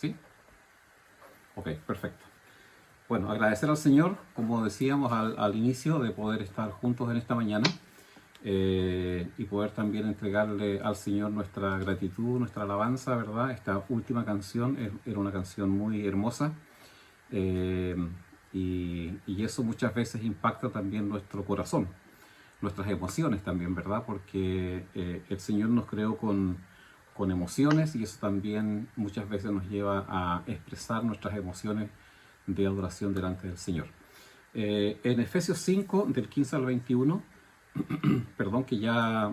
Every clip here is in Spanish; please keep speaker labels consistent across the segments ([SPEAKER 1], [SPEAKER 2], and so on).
[SPEAKER 1] ¿Sí? Ok, perfecto. Bueno, agradecer al Señor, como decíamos al inicio, de poder estar juntos en esta mañana y poder también entregarle al Señor nuestra gratitud, nuestra alabanza, ¿verdad? Esta última canción era una canción muy hermosa eh, y eso muchas veces impacta también nuestro corazón, nuestras emociones también, ¿verdad? Porque el Señor nos creó con emociones y eso también muchas veces nos lleva a expresar nuestras emociones de adoración delante del Señor. En Efesios 5, del 15 al 21, perdón, que ya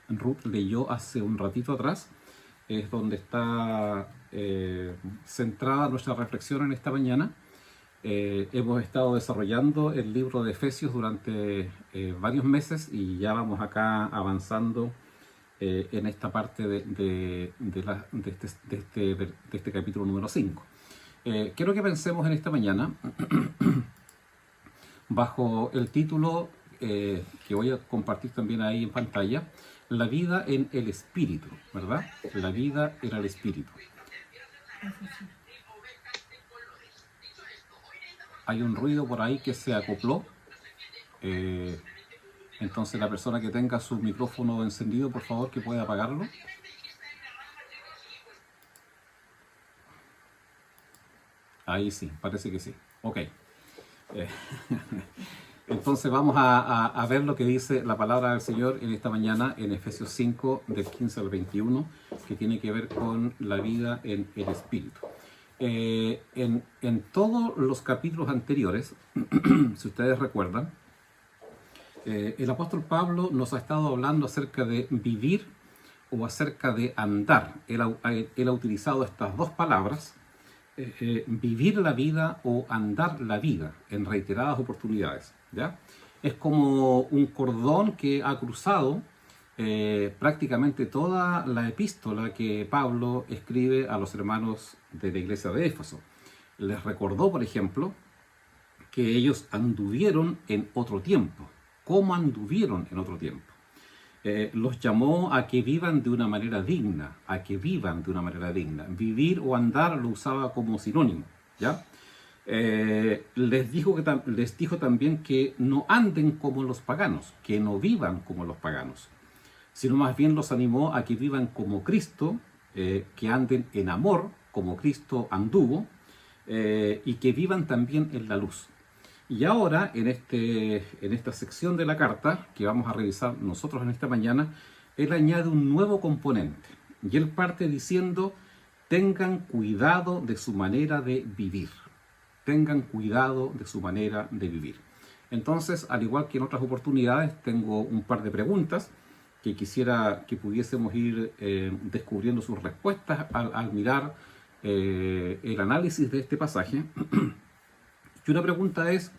[SPEAKER 1] Ruth leyó hace un ratito atrás, es donde está centrada nuestra reflexión en esta mañana. Hemos estado desarrollando el libro de Efesios durante varios meses y ya vamos acá avanzando en esta parte de este capítulo número 5. Quiero que pensemos en esta mañana bajo el título que voy a compartir también ahí en pantalla, La vida en el Espíritu, ¿verdad? La vida en el Espíritu. Hay un ruido por ahí que se acopló. Entonces la persona que tenga su micrófono encendido, por favor, que pueda apagarlo. Ahí sí, parece que sí. Ok. Entonces vamos a ver lo que dice la palabra del Señor en esta mañana en Efesios 5, del 15 al 21, que tiene que ver con la vida en el Espíritu. En todos los capítulos anteriores, si ustedes recuerdan, el apóstol Pablo nos ha estado hablando acerca de vivir o acerca de andar. Él ha utilizado estas dos palabras, vivir la vida o andar la vida, en reiteradas oportunidades, ¿ya? Es como un cordón que ha cruzado prácticamente toda la epístola que Pablo escribe a los hermanos de la iglesia de Éfeso. Les recordó, por ejemplo, que ellos anduvieron en otro tiempo. ¿Cómo anduvieron en otro tiempo? Los llamó a que vivan de una manera digna, a que vivan de una manera digna. Vivir o andar lo usaba como sinónimo, ¿ya? Les dijo también que no anden como los paganos, que no vivan como los paganos, sino más bien los animó a que vivan como Cristo, que anden en amor, como Cristo anduvo, y que vivan también en la luz. Y ahora, en esta sección de la carta, que vamos a revisar nosotros en esta mañana, él añade un nuevo componente. Y él parte diciendo, tengan cuidado de su manera de vivir. Tengan cuidado de su manera de vivir. Entonces, al igual que en otras oportunidades, tengo un par de preguntas que quisiera que pudiésemos ir descubriendo sus respuestas al mirar el análisis de este pasaje. Y una pregunta es,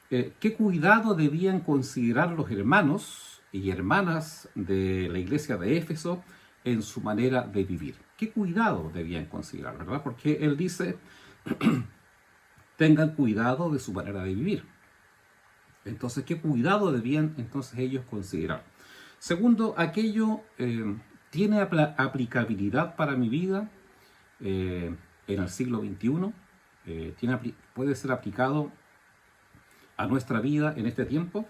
[SPEAKER 1] ¿qué cuidado debían considerar los hermanos y hermanas de la iglesia de Éfeso en su manera de vivir? ¿Qué cuidado debían considerar, verdad? Porque él dice, tengan cuidado de su manera de vivir. Entonces, ¿qué cuidado debían entonces ellos considerar? Segundo, aquello tiene aplicabilidad para mi vida en el siglo XXI, puede ser aplicado a nuestra vida en este tiempo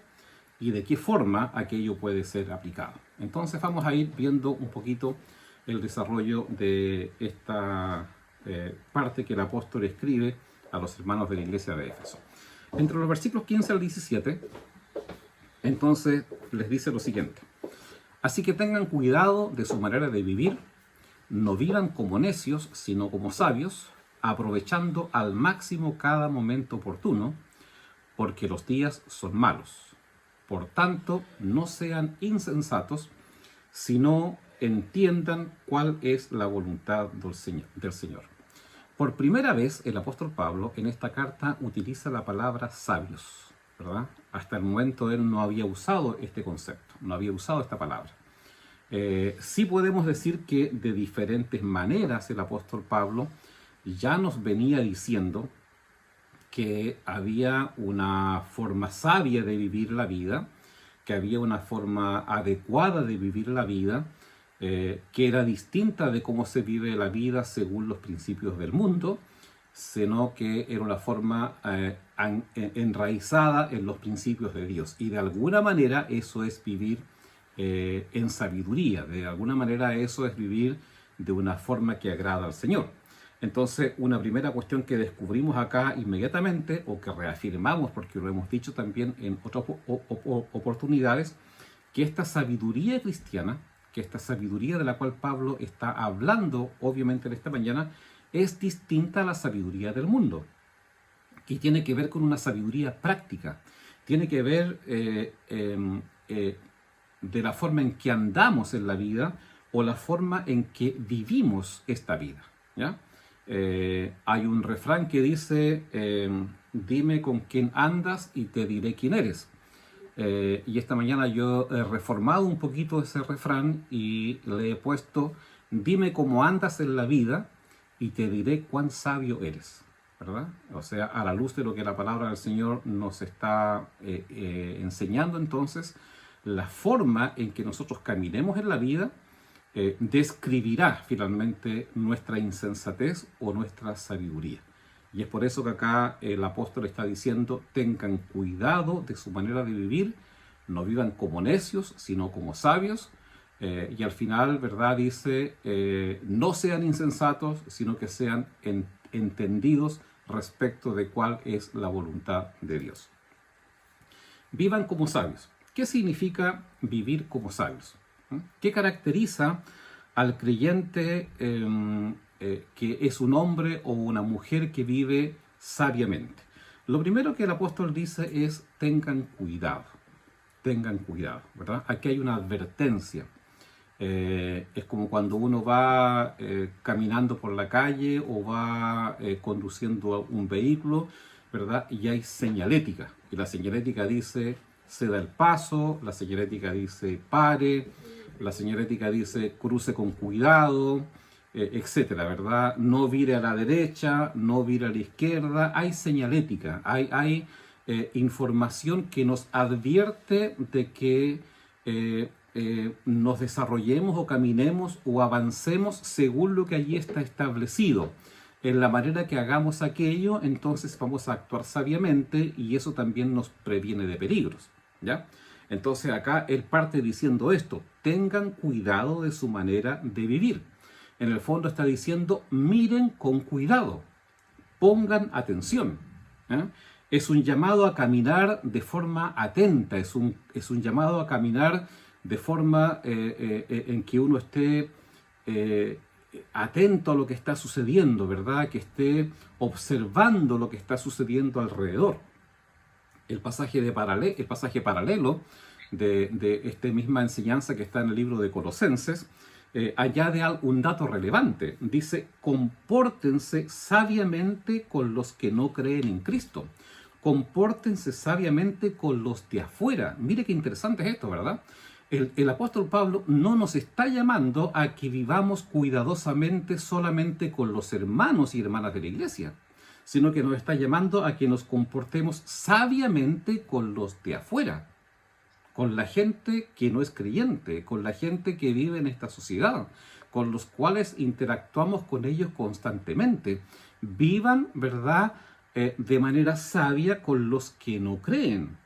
[SPEAKER 1] y de qué forma aquello puede ser aplicado. Entonces vamos a ir viendo un poquito el desarrollo de esta parte que el apóstol escribe a los hermanos de la iglesia de Éfeso. Entre los versículos 15 al 17, entonces les dice lo siguiente. Así que tengan cuidado de su manera de vivir, no vivan como necios, sino como sabios, aprovechando al máximo cada momento oportuno, porque los días son malos. Por tanto, no sean insensatos, sino entiendan cuál es la voluntad del Señor. Por primera vez, el apóstol Pablo en esta carta utiliza la palabra sabios, ¿verdad? Hasta el momento él no había usado este concepto, no había usado esta palabra. Sí podemos decir que de diferentes maneras el apóstol Pablo ya nos venía diciendo que había una forma sabia de vivir la vida, que había una forma adecuada de vivir la vida, que era distinta de cómo se vive la vida según los principios del mundo, sino que era una forma enraizada en los principios de Dios. Y de alguna manera eso es vivir en sabiduría, de alguna manera eso es vivir de una forma que agrada al Señor. Entonces, una primera cuestión que descubrimos acá inmediatamente, o que reafirmamos, porque lo hemos dicho también en otras oportunidades, que esta sabiduría cristiana, que esta sabiduría de la cual Pablo está hablando, obviamente en esta mañana, es distinta a la sabiduría del mundo, que tiene que ver con una sabiduría práctica, tiene que ver de la forma en que andamos en la vida o la forma en que vivimos esta vida, ¿ya? Hay un refrán que dice, dime con quién andas y te diré quién eres. Y esta mañana yo he reformado un poquito ese refrán y le he puesto, dime cómo andas en la vida y te diré cuán sabio eres, ¿verdad? O sea, a la luz de lo que la palabra del Señor nos está enseñando, entonces, la forma en que nosotros caminemos en la vida describirá finalmente nuestra insensatez o nuestra sabiduría. Y es por eso que acá el apóstol está diciendo, tengan cuidado de su manera de vivir, no vivan como necios, sino como sabios. Y al final, ¿verdad? Dice, no sean insensatos, sino que sean entendidos respecto de cuál es la voluntad de Dios. Vivan como sabios. ¿Qué significa vivir como sabios? ¿Qué caracteriza al creyente que es un hombre o una mujer que vive sabiamente? Lo primero que el apóstol dice es tengan cuidado, ¿verdad? Aquí hay una advertencia. Es como cuando uno va caminando por la calle o va conduciendo un vehículo, ¿verdad? Y hay señalética. Y la señalética dice, ceda el paso, la señalética dice, pare, la señalética dice, cruce con cuidado, etcétera, ¿verdad? No vire a la derecha, no vire a la izquierda. Hay señalética, hay información que nos advierte de que nos desarrollemos o caminemos o avancemos según lo que allí está establecido. En la manera que hagamos aquello, entonces vamos a actuar sabiamente y eso también nos previene de peligros, ¿ya? Entonces acá él parte diciendo esto, tengan cuidado de su manera de vivir. En el fondo está diciendo, miren con cuidado, pongan atención, ¿eh? Es un llamado a caminar de forma atenta, es un llamado a caminar de forma en que uno esté atento a lo que está sucediendo, ¿verdad? Que esté observando lo que está sucediendo alrededor. El pasaje paralelo de esta misma enseñanza que está en el libro de Colosenses, añade un dato relevante. Dice, compórtense sabiamente con los que no creen en Cristo. Compórtense sabiamente con los de afuera. Mire qué interesante es esto, ¿verdad? El apóstol Pablo no nos está llamando a que vivamos cuidadosamente solamente con los hermanos y hermanas de la iglesia, sino que nos está llamando a que nos comportemos sabiamente con los de afuera, con la gente que no es creyente, con la gente que vive en esta sociedad, con los cuales interactuamos con ellos constantemente. Vivan, ¿verdad?, de manera sabia con los que no creen.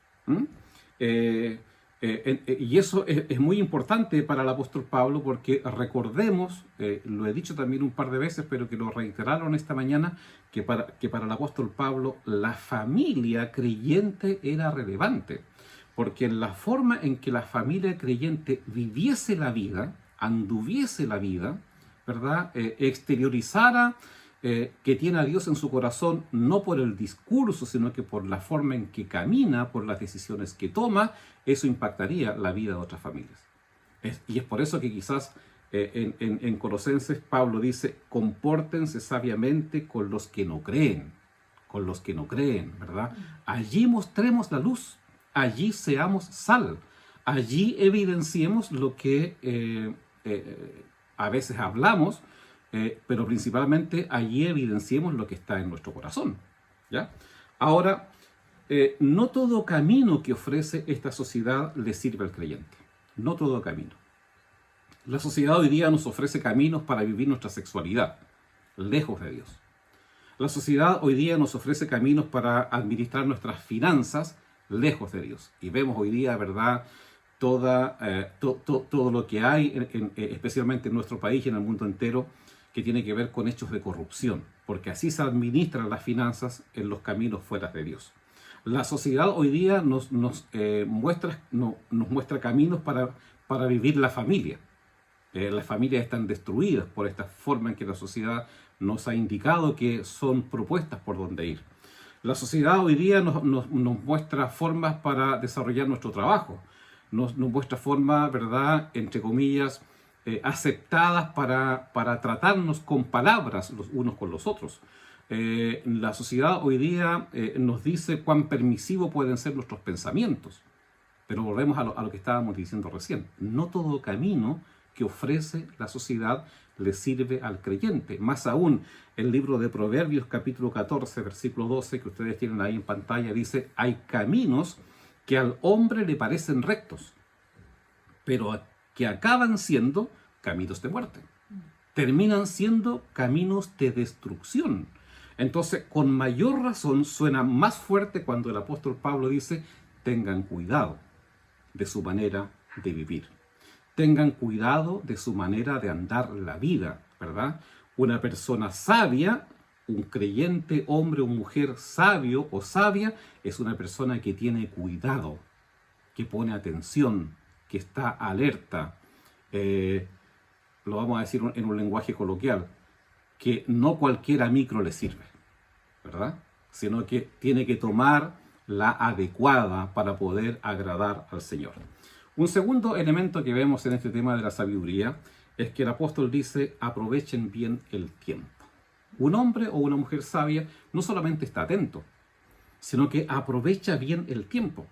[SPEAKER 1] Y eso es muy importante para el apóstol Pablo porque recordemos, lo he dicho también un par de veces, pero que lo reiteraron esta mañana, que para el apóstol Pablo la familia creyente era relevante. Porque en la forma en que la familia creyente viviese la vida, anduviese la vida, ¿verdad? Exteriorizara que tiene a Dios en su corazón, no por el discurso, sino que por la forma en que camina, por las decisiones que toma, eso impactaría la vida de otras familias. Y es por eso que quizás en Colosenses Pablo dice, compórtense sabiamente con los que no creen, ¿verdad? Allí mostremos la luz, allí seamos sal, allí evidenciemos lo que a veces hablamos, pero principalmente allí evidenciemos lo que está en nuestro corazón, ¿ya? Ahora, no todo camino que ofrece esta sociedad le sirve al creyente, no todo camino. La sociedad hoy día nos ofrece caminos para vivir nuestra sexualidad, lejos de Dios. La sociedad hoy día nos ofrece caminos para administrar nuestras finanzas, lejos de Dios. Y vemos hoy día, ¿verdad?, todo lo que hay, especialmente en nuestro país y en el mundo entero, que tiene que ver con hechos de corrupción, porque así se administran las finanzas en los caminos fuera de Dios. La sociedad hoy día nos muestra caminos para vivir la familia. Las familias están destruidas por esta forma en que la sociedad nos ha indicado que son propuestas por donde ir. La sociedad hoy día nos muestra formas para desarrollar nuestro trabajo, nos muestra formas, ¿verdad?, entre comillas, aceptadas para tratarnos con palabras los unos con los otros. La sociedad hoy día nos dice cuán permisivos pueden ser nuestros pensamientos. Pero volvemos a lo que estábamos diciendo recién. No todo camino que ofrece la sociedad le sirve al creyente. Más aún, el libro de Proverbios, capítulo 14, versículo 12, que ustedes tienen ahí en pantalla, dice: hay caminos que al hombre le parecen rectos, pero que acaban siendo caminos de muerte. Terminan siendo caminos de destrucción. Entonces, con mayor razón, suena más fuerte cuando el apóstol Pablo dice: tengan cuidado de su manera de vivir. Tengan cuidado de su manera de andar la vida, ¿verdad? Una persona sabia, un creyente, hombre o mujer sabio o sabia, es una persona que tiene cuidado, que pone atención, que está alerta. Lo vamos a decir en un lenguaje coloquial, que no cualquiera micro le sirve, ¿verdad? Sino que tiene que tomar la adecuada para poder agradar al Señor. Un segundo elemento que vemos en este tema de la sabiduría es que el apóstol dice: aprovechen bien el tiempo. Un hombre o una mujer sabia no solamente está atento, sino que aprovecha bien el tiempo.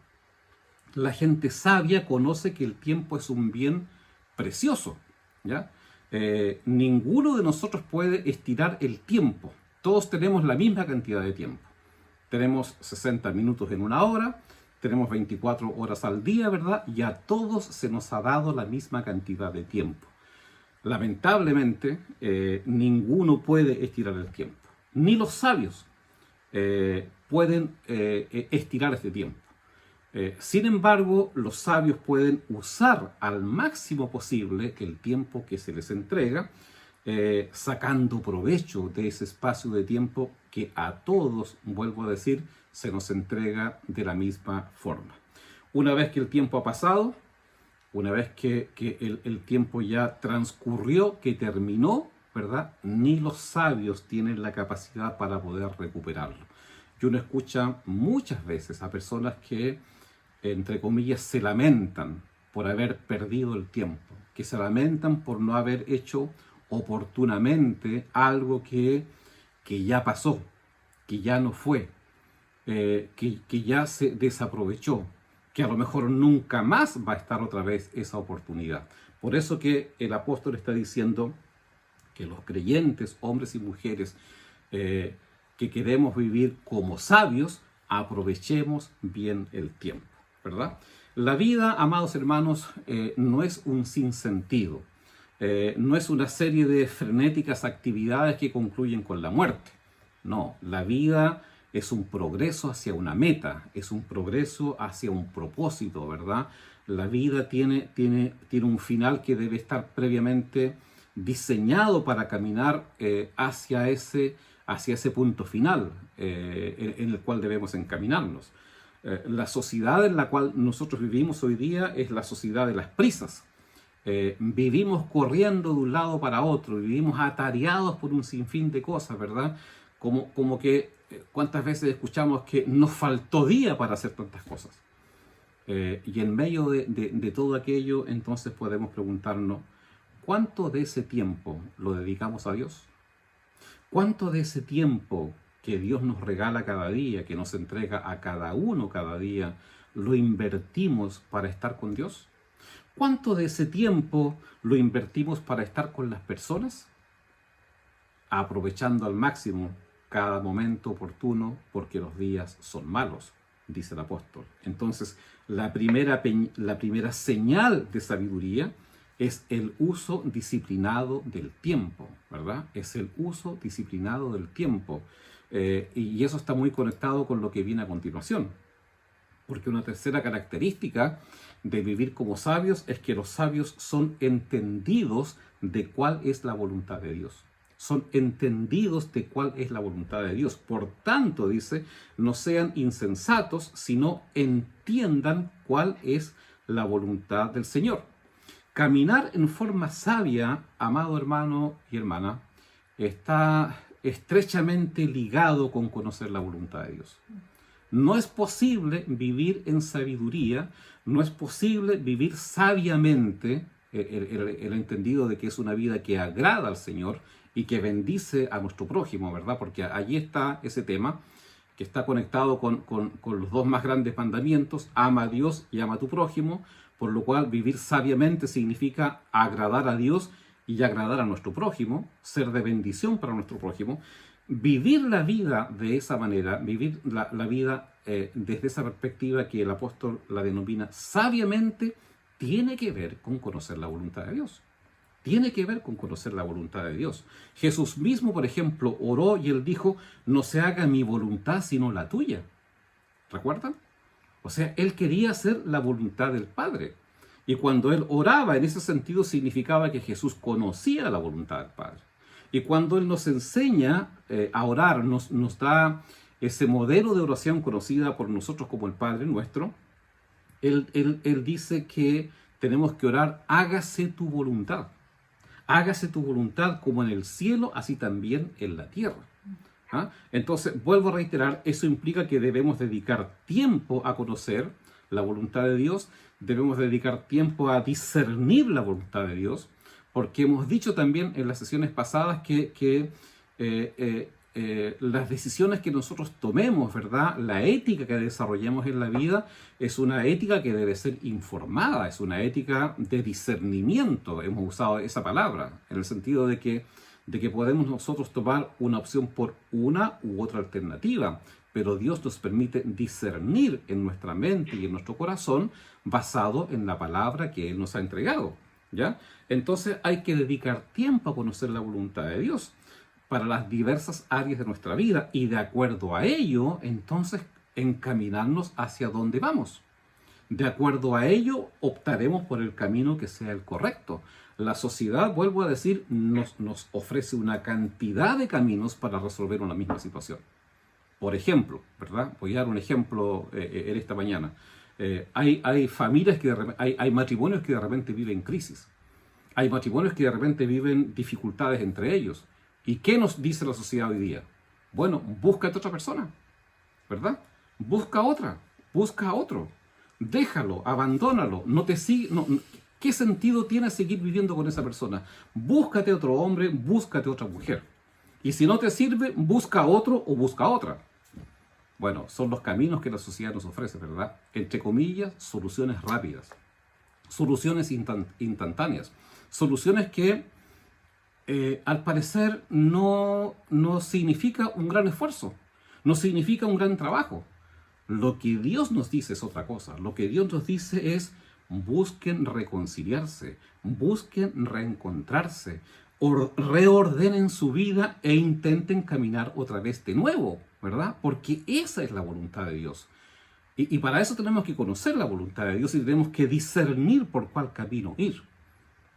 [SPEAKER 1] La gente sabia conoce que el tiempo es un bien precioso, ¿ya? Ninguno de nosotros puede estirar el tiempo. Todos tenemos la misma cantidad de tiempo. Tenemos 60 minutos en una hora, tenemos 24 horas al día, ¿verdad? Y a todos se nos ha dado la misma cantidad de tiempo. Lamentablemente, ninguno puede estirar el tiempo. Ni los sabios pueden estirar este tiempo. Sin embargo, los sabios pueden usar al máximo posible el tiempo que se les entrega, sacando provecho de ese espacio de tiempo que a todos, vuelvo a decir, se nos entrega de la misma forma. Una vez que el tiempo ha pasado, una vez que el tiempo ya transcurrió, que terminó, ¿verdad?, ni los sabios tienen la capacidad para poder recuperarlo. Y uno escucha muchas veces a personas que, entre comillas, se lamentan por haber perdido el tiempo, que se lamentan por no haber hecho oportunamente algo que ya pasó, que ya no fue, que ya se desaprovechó, que a lo mejor nunca más va a estar otra vez esa oportunidad. Por eso que el apóstol está diciendo que los creyentes, hombres y mujeres, que queremos vivir como sabios, aprovechemos bien el tiempo, ¿verdad? La vida, amados hermanos, no es un sinsentido. No es una serie de frenéticas actividades que concluyen con la muerte. No, la vida es un progreso hacia una meta, es un progreso hacia un propósito, ¿verdad? La vida tiene un final que debe estar previamente diseñado para caminar hacia ese punto final en el cual debemos encaminarnos. La sociedad en la cual nosotros vivimos hoy día es la sociedad de las prisas. Vivimos corriendo de un lado para otro, vivimos atareados por un sinfín de cosas, ¿verdad? Como que, ¿cuántas veces escuchamos que nos faltó día para hacer tantas cosas? Y en medio de todo aquello, entonces podemos preguntarnos, ¿cuánto de ese tiempo lo dedicamos a Dios? ¿Cuánto de ese tiempo que Dios nos regala cada día, que nos entrega a cada uno cada día, lo invertimos para estar con Dios? ¿Cuánto de ese tiempo lo invertimos para estar con las personas? Aprovechando al máximo cada momento oportuno, porque los días son malos, dice el apóstol. Entonces, la primera señal de sabiduría es el uso disciplinado del tiempo, ¿verdad? Es el uso disciplinado del tiempo. Y eso está muy conectado con lo que viene a continuación. Porque una tercera característica de vivir como sabios es que los sabios son entendidos de cuál es la voluntad de Dios. Son entendidos de cuál es la voluntad de Dios. Por tanto, dice, no sean insensatos, sino entiendan cuál es la voluntad del Señor. Caminar en forma sabia, amado hermano y hermana, está estrechamente ligado con conocer la voluntad de Dios. No es posible vivir en sabiduría, no es posible vivir sabiamente, el entendido de que es una vida que agrada al Señor y que bendice a nuestro prójimo, ¿verdad? Porque allí está ese tema que está conectado con los dos más grandes mandamientos: ama a Dios y ama a tu prójimo, por lo cual vivir sabiamente significa agradar a Dios y agradar a nuestro prójimo, ser de bendición para nuestro prójimo. Vivir la vida de esa manera, vivir la vida desde esa perspectiva que el apóstol la denomina sabiamente, tiene que ver con conocer la voluntad de Dios. Tiene que ver con conocer la voluntad de Dios. Jesús mismo, por ejemplo, oró y él dijo: no se haga mi voluntad sino la tuya. ¿Recuerdan? O sea, él quería hacer la voluntad del Padre. Y cuando él oraba en ese sentido, significaba que Jesús conocía la voluntad del Padre. Y cuando Él nos enseña a orar, nos da ese modelo de oración conocida por nosotros como el Padre Nuestro, Él dice que tenemos que orar: hágase tu voluntad. Hágase tu voluntad como en el cielo, así también en la tierra. ¿Ah? Entonces, vuelvo a reiterar, eso implica que debemos dedicar tiempo a conocer la voluntad de Dios, debemos dedicar tiempo a discernir la voluntad de Dios, porque hemos dicho también en las sesiones pasadas que las decisiones que nosotros tomemos, ¿verdad? La ética que desarrollemos en la vida es una ética que debe ser informada, es una ética de discernimiento. Hemos usado esa palabra, en el sentido de que podemos nosotros tomar una opción por una u otra alternativa, pero Dios nos permite discernir en nuestra mente y en nuestro corazón basado en la palabra que Él nos ha entregado. ¿Ya? Entonces hay que dedicar tiempo a conocer la voluntad de Dios para las diversas áreas de nuestra vida y de acuerdo a ello, entonces encaminarnos hacia donde vamos. De acuerdo a ello, optaremos por el camino que sea el correcto. La sociedad, vuelvo a decir, nos ofrece una cantidad de caminos para resolver una misma situación. Por ejemplo, ¿verdad? Voy a dar un ejemplo en esta mañana. Hay familias hay matrimonios que de repente viven crisis. Hay matrimonios que de repente viven dificultades entre ellos. ¿Y qué nos dice la sociedad hoy día? Bueno, búscate otra persona, ¿verdad? Busca otra, busca a otro. Déjalo, abandónalo. ¿Qué sentido tiene seguir viviendo con esa persona? Búscate otro hombre, búscate otra mujer. Y si no te sirve, busca a otro o busca a otra. Bueno, son los caminos que la sociedad nos ofrece, ¿verdad? Entre comillas, soluciones rápidas, soluciones instantáneas, soluciones que al parecer no significa un gran esfuerzo, no significa un gran trabajo. Lo que Dios nos dice es otra cosa. Lo que Dios nos dice es: busquen reconciliarse, busquen reencontrarse, reordenen su vida e intenten caminar otra vez de nuevo, ¿verdad? Porque esa es la voluntad de Dios. Y para eso tenemos que conocer la voluntad de Dios y tenemos que discernir por cuál camino ir,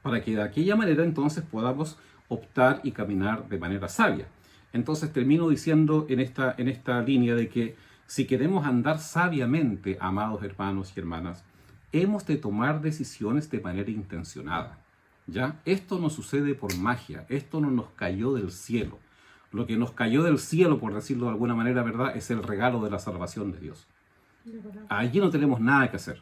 [SPEAKER 1] para que de aquella manera entonces podamos optar y caminar de manera sabia. Entonces termino diciendo en esta línea de que si queremos andar sabiamente, amados hermanos y hermanas, hemos de tomar decisiones de manera intencionada. ¿Ya? Esto no sucede por magia, esto no nos cayó del cielo. Lo que nos cayó del cielo, por decirlo de alguna manera, ¿verdad?, es el regalo de la salvación de Dios. Allí no tenemos nada que hacer.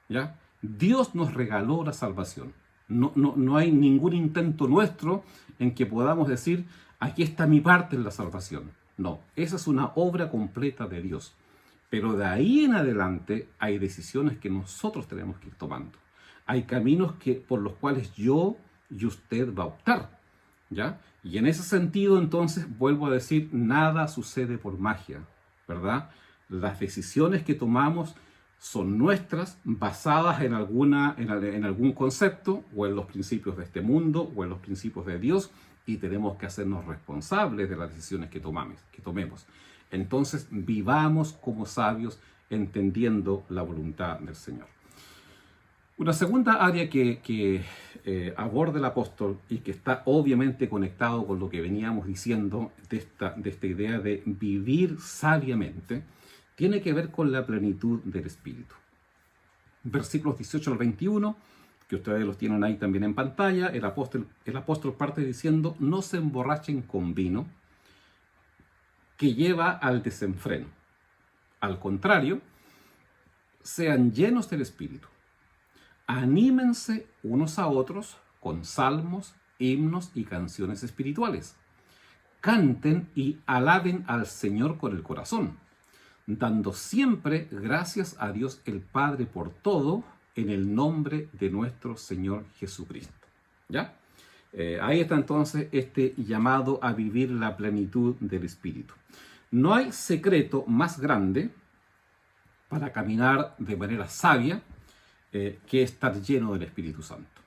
[SPEAKER 1] ¿Ya? Dios nos regaló la salvación. No hay ningún intento nuestro en que podamos decir: aquí está mi parte en la salvación. No, esa es una obra completa de Dios. Pero de ahí en adelante hay decisiones que nosotros tenemos que ir tomando. Hay caminos por los cuales yo y usted va a optar, ¿ya? Y en ese sentido, entonces, vuelvo a decir, nada sucede por magia, ¿verdad? Las decisiones que tomamos son nuestras, basadas en algún concepto, o en los principios de este mundo, o en los principios de Dios, y tenemos que hacernos responsables de las decisiones que tomemos. Entonces, vivamos como sabios, entendiendo la voluntad del Señor. Una segunda área que aborda el apóstol, y que está obviamente conectado con lo que veníamos diciendo de esta idea de vivir sabiamente, tiene que ver con la plenitud del Espíritu. Versículos 18 al 21, que ustedes los tienen ahí también en pantalla, el apóstol parte diciendo: no se emborrachen con vino, que lleva al desenfreno. Al contrario, sean llenos del Espíritu. Anímense unos a otros con salmos, himnos y canciones espirituales. Canten y alaben al Señor con el corazón, dando siempre gracias a Dios el Padre por todo, en el nombre de nuestro Señor Jesucristo. ¿Ya? Ahí está entonces este llamado a vivir la plenitud del Espíritu. No hay secreto más grande para caminar de manera sabia que estar lleno del Espíritu Santo.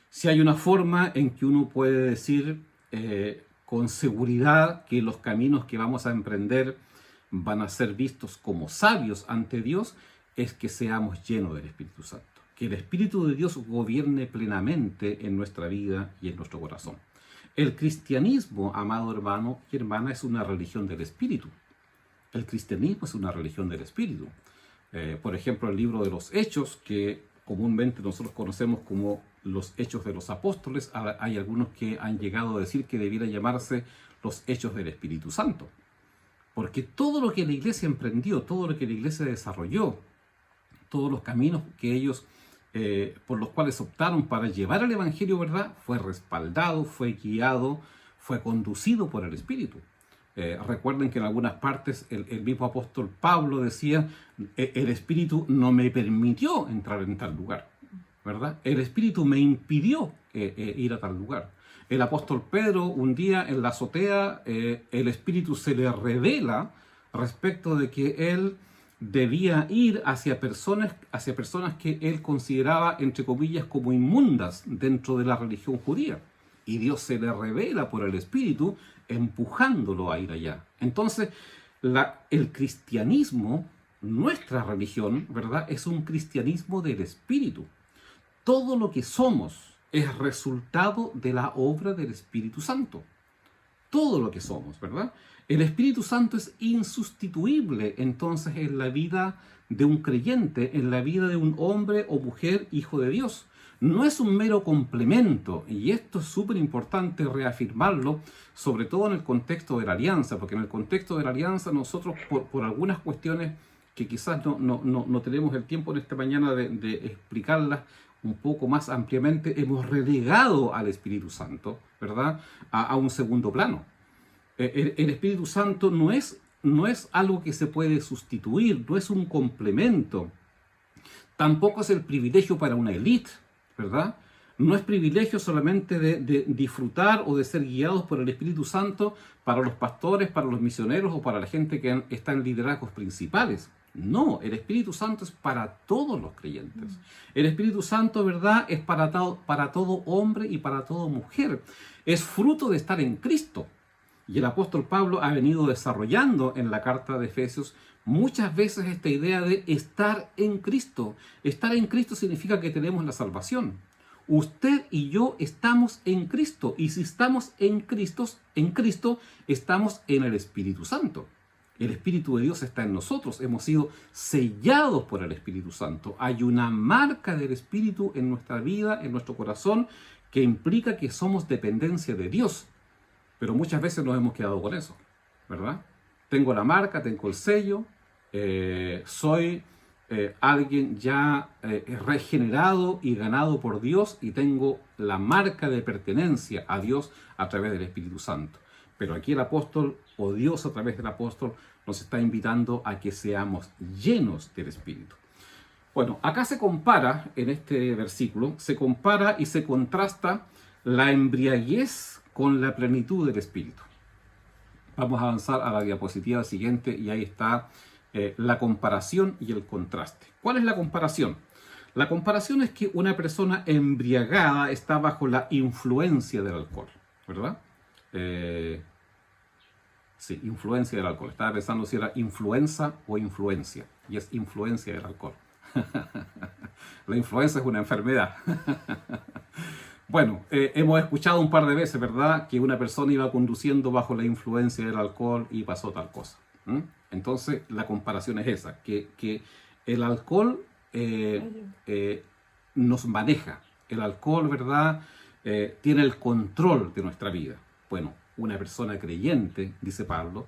[SPEAKER 1] Si hay una forma en que uno puede decir con seguridad que los caminos que vamos a emprender van a ser vistos como sabios ante Dios, es que seamos llenos del Espíritu Santo. Que el Espíritu de Dios gobierne plenamente en nuestra vida y en nuestro corazón. El cristianismo, amado hermano y hermana, es una religión del Espíritu. El cristianismo es una religión del Espíritu. Por ejemplo, el libro de los Hechos, que comúnmente nosotros conocemos como los Hechos de los Apóstoles, hay algunos que han llegado a decir que debiera llamarse los Hechos del Espíritu Santo. Porque todo lo que la iglesia emprendió, todo lo que la iglesia desarrolló, todos los caminos que ellos, por los cuales optaron para llevar el Evangelio, ¿verdad?, fue respaldado, fue guiado, fue conducido por el Espíritu. Recuerden que en algunas partes el mismo apóstol Pablo decía: el Espíritu no me permitió entrar en tal lugar, ¿verdad? El Espíritu me impidió ir a tal lugar. El apóstol Pedro, un día en la azotea, el Espíritu se le revela respecto de que él debía ir hacia personas que él consideraba, entre comillas, como inmundas dentro de la religión judía. Y Dios se le revela por el Espíritu, empujándolo a ir allá. Entonces, el cristianismo, nuestra religión, ¿verdad?, es un cristianismo del Espíritu. Todo lo que somos es resultado de la obra del Espíritu Santo. Todo lo que somos, ¿verdad? El Espíritu Santo es insustituible, entonces, en la vida de un creyente, en la vida de un hombre o mujer hijo de Dios. No es un mero complemento, y esto es súper importante reafirmarlo, sobre todo en el contexto de la alianza, porque en el contexto de la alianza nosotros, por algunas cuestiones que quizás no tenemos el tiempo en esta mañana de explicarlas un poco más ampliamente, hemos relegado al Espíritu Santo, ¿verdad?, a un segundo plano. El Espíritu Santo no es algo que se puede sustituir, no es un complemento. Tampoco es el privilegio para una élite, ¿verdad? No es privilegio solamente de disfrutar o de ser guiados por el Espíritu Santo para los pastores, para los misioneros o para la gente que está en liderazgos principales. No, el Espíritu Santo es para todos los creyentes. El Espíritu Santo, ¿verdad?, es para todo hombre y para toda mujer. Es fruto de estar en Cristo. Y el apóstol Pablo ha venido desarrollando en la carta de Efesios muchas veces esta idea de estar en Cristo. Estar en Cristo significa que tenemos la salvación. Usted y yo estamos en Cristo. Y si estamos en Cristo, estamos en el Espíritu Santo. El Espíritu de Dios está en nosotros. Hemos sido sellados por el Espíritu Santo. Hay una marca del Espíritu en nuestra vida, en nuestro corazón, que implica que somos dependencia de Dios. Pero muchas veces nos hemos quedado con eso, ¿verdad? Tengo la marca, tengo el sello, soy alguien ya regenerado y ganado por Dios, y tengo la marca de pertenencia a Dios a través del Espíritu Santo. Pero aquí el apóstol, o Dios a través del apóstol, nos está invitando a que seamos llenos del Espíritu. Bueno, acá se compara, en este versículo, se compara y se contrasta la embriaguez con la plenitud del Espíritu. Vamos a avanzar a la diapositiva siguiente, y ahí está la comparación y el contraste. ¿Cuál es la comparación? La comparación es que una persona embriagada está bajo la influencia del alcohol, ¿verdad? Sí, influencia del alcohol. Estaba pensando si era influenza o influencia, y es influencia del alcohol. La influenza es una enfermedad. Bueno, hemos escuchado un par de veces, ¿verdad?, que una persona iba conduciendo bajo la influencia del alcohol y pasó tal cosa. Entonces, la comparación es esa, que el alcohol nos maneja. El alcohol, ¿verdad?, tiene el control de nuestra vida. Bueno, una persona creyente, dice Pablo,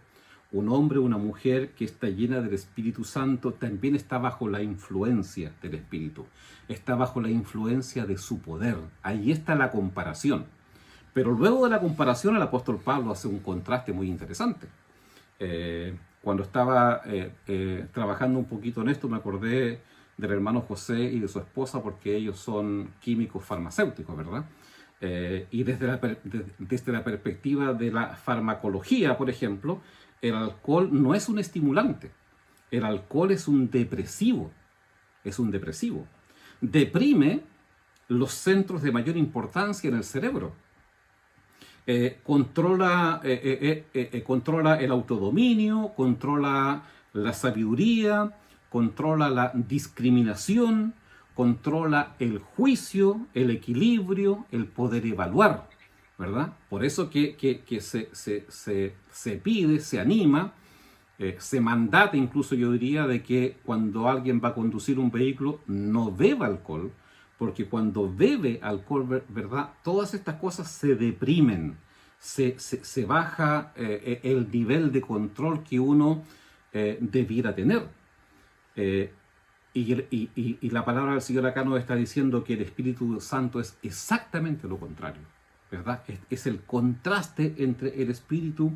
[SPEAKER 1] un hombre o una mujer que está llena del Espíritu Santo también está bajo la influencia del Espíritu. Está bajo la influencia de su poder. Ahí está la comparación. Pero luego de la comparación, el apóstol Pablo hace un contraste muy interesante. Cuando estaba trabajando un poquito en esto, me acordé del hermano José y de su esposa, porque ellos son químicos farmacéuticos, ¿verdad? Y desde la perspectiva de la farmacología, por ejemplo, el alcohol no es un estimulante. El alcohol es un depresivo. Es un depresivo. Deprime los centros de mayor importancia en el cerebro. Controla el autodominio, controla la sabiduría, controla la discriminación, controla el juicio, el equilibrio, el poder evaluar, ¿verdad? Por eso que se pide, se anima, se mandata, incluso yo diría, de que cuando alguien va a conducir un vehículo no beba alcohol, porque cuando bebe alcohol, ¿verdad?, todas estas cosas se deprimen, se baja el nivel de control que uno debiera tener. Y la palabra del Señor acá nos está diciendo que el Espíritu Santo es exactamente lo contrario, ¿verdad? Es el contraste entre el Espíritu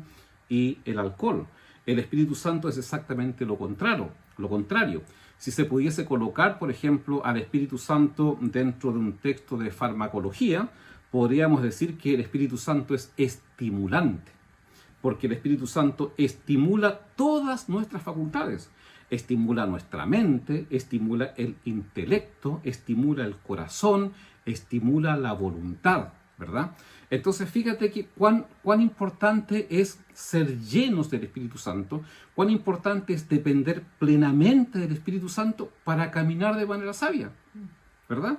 [SPEAKER 1] y el alcohol. El Espíritu Santo es exactamente lo contrario. Si se pudiese colocar, por ejemplo, al Espíritu Santo dentro de un texto de farmacología, podríamos decir que el Espíritu Santo es estimulante, porque el Espíritu Santo estimula todas nuestras facultades. Estimula nuestra mente, estimula el intelecto, estimula el corazón, estimula la voluntad, ¿verdad? Entonces fíjate que cuán importante es ser llenos del Espíritu Santo, cuán importante es depender plenamente del Espíritu Santo para caminar de manera sabia, ¿verdad?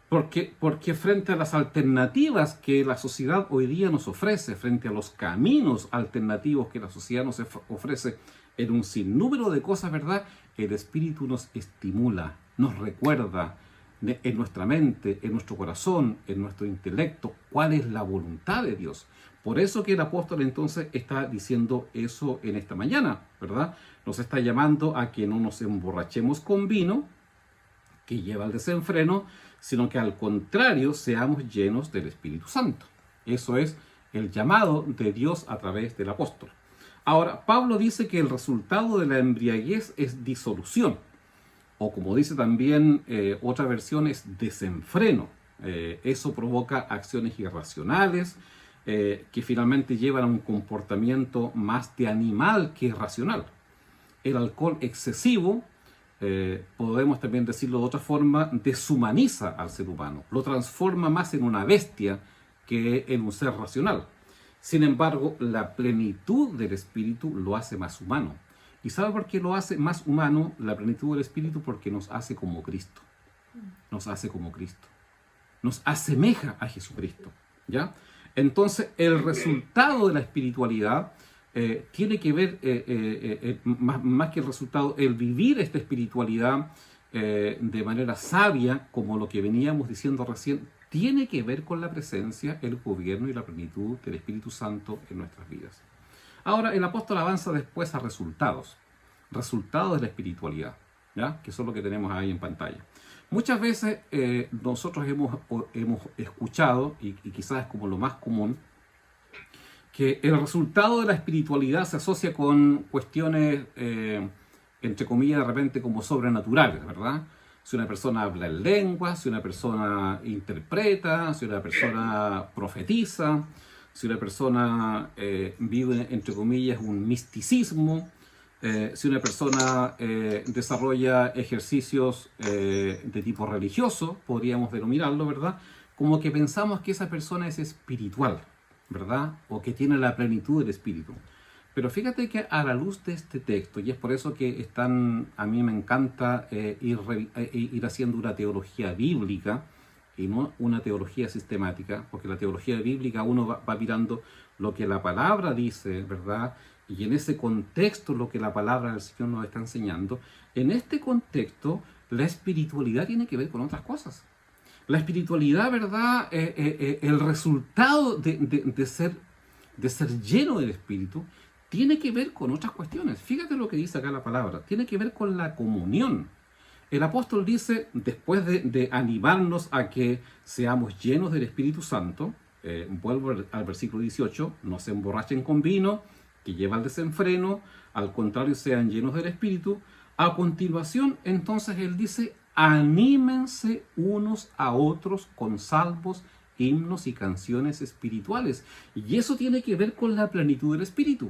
[SPEAKER 1] Porque frente a las alternativas que la sociedad hoy día nos ofrece, frente a los caminos alternativos que la sociedad nos ofrece en un sinnúmero de cosas, ¿verdad?, el Espíritu nos estimula, nos recuerda en nuestra mente, en nuestro corazón, en nuestro intelecto, cuál es la voluntad de Dios. Por eso que el apóstol entonces está diciendo eso en esta mañana, ¿verdad? Nos está llamando a que no nos emborrachemos con vino, que lleva al desenfreno, sino que al contrario seamos llenos del Espíritu Santo. Eso es el llamado de Dios a través del apóstol. Ahora, Pablo dice que el resultado de la embriaguez es disolución, o como dice también otra versión, es desenfreno. Eso provoca acciones irracionales que finalmente llevan a un comportamiento más de animal que racional. El alcohol excesivo, podemos también decirlo de otra forma, deshumaniza al ser humano, lo transforma más en una bestia que en un ser racional. Sin embargo, la plenitud del Espíritu lo hace más humano. ¿Y sabe por qué lo hace más humano la plenitud del Espíritu? Porque nos hace como Cristo. Nos hace como Cristo. Nos asemeja a Jesucristo, ¿ya? Entonces, el resultado de la espiritualidad tiene que ver, más que el resultado, el vivir esta espiritualidad de manera sabia, como lo que veníamos diciendo recién, tiene que ver con la presencia, el gobierno y la plenitud del Espíritu Santo en nuestras vidas. Ahora, el apóstol avanza después a resultados de la espiritualidad, ¿ya?, que son lo que tenemos ahí en pantalla. Muchas veces nosotros hemos escuchado, y quizás es como lo más común, que el resultado de la espiritualidad se asocia con cuestiones, entre comillas, de repente como sobrenaturales, ¿verdad? Si una persona habla en lengua, si una persona interpreta, si una persona profetiza, si una persona vive, entre comillas, un misticismo, Si una persona desarrolla ejercicios de tipo religioso, podríamos denominarlo, ¿verdad? Como que pensamos que esa persona es espiritual, ¿verdad? O que tiene la plenitud del espíritu. Pero fíjate que a la luz de este texto, y es por eso que a mí me encanta ir haciendo una teología bíblica y no una teología sistemática, porque la teología bíblica uno va mirando lo que la palabra dice, ¿verdad? Y en ese contexto lo que la palabra del Señor nos está enseñando. En este contexto, la espiritualidad tiene que ver con otras cosas. La espiritualidad, ¿verdad? El resultado de ser lleno del Espíritu tiene que ver con otras cuestiones. Fíjate lo que dice acá la palabra. Tiene que ver con la comunión. El apóstol dice, después de animarnos a que seamos llenos del Espíritu Santo, vuelvo al versículo 18, no se emborrachen con vino, que lleva al desenfreno, al contrario sean llenos del Espíritu. A continuación, entonces él dice, anímense unos a otros con salmos, himnos y canciones espirituales. Y eso tiene que ver con la plenitud del Espíritu.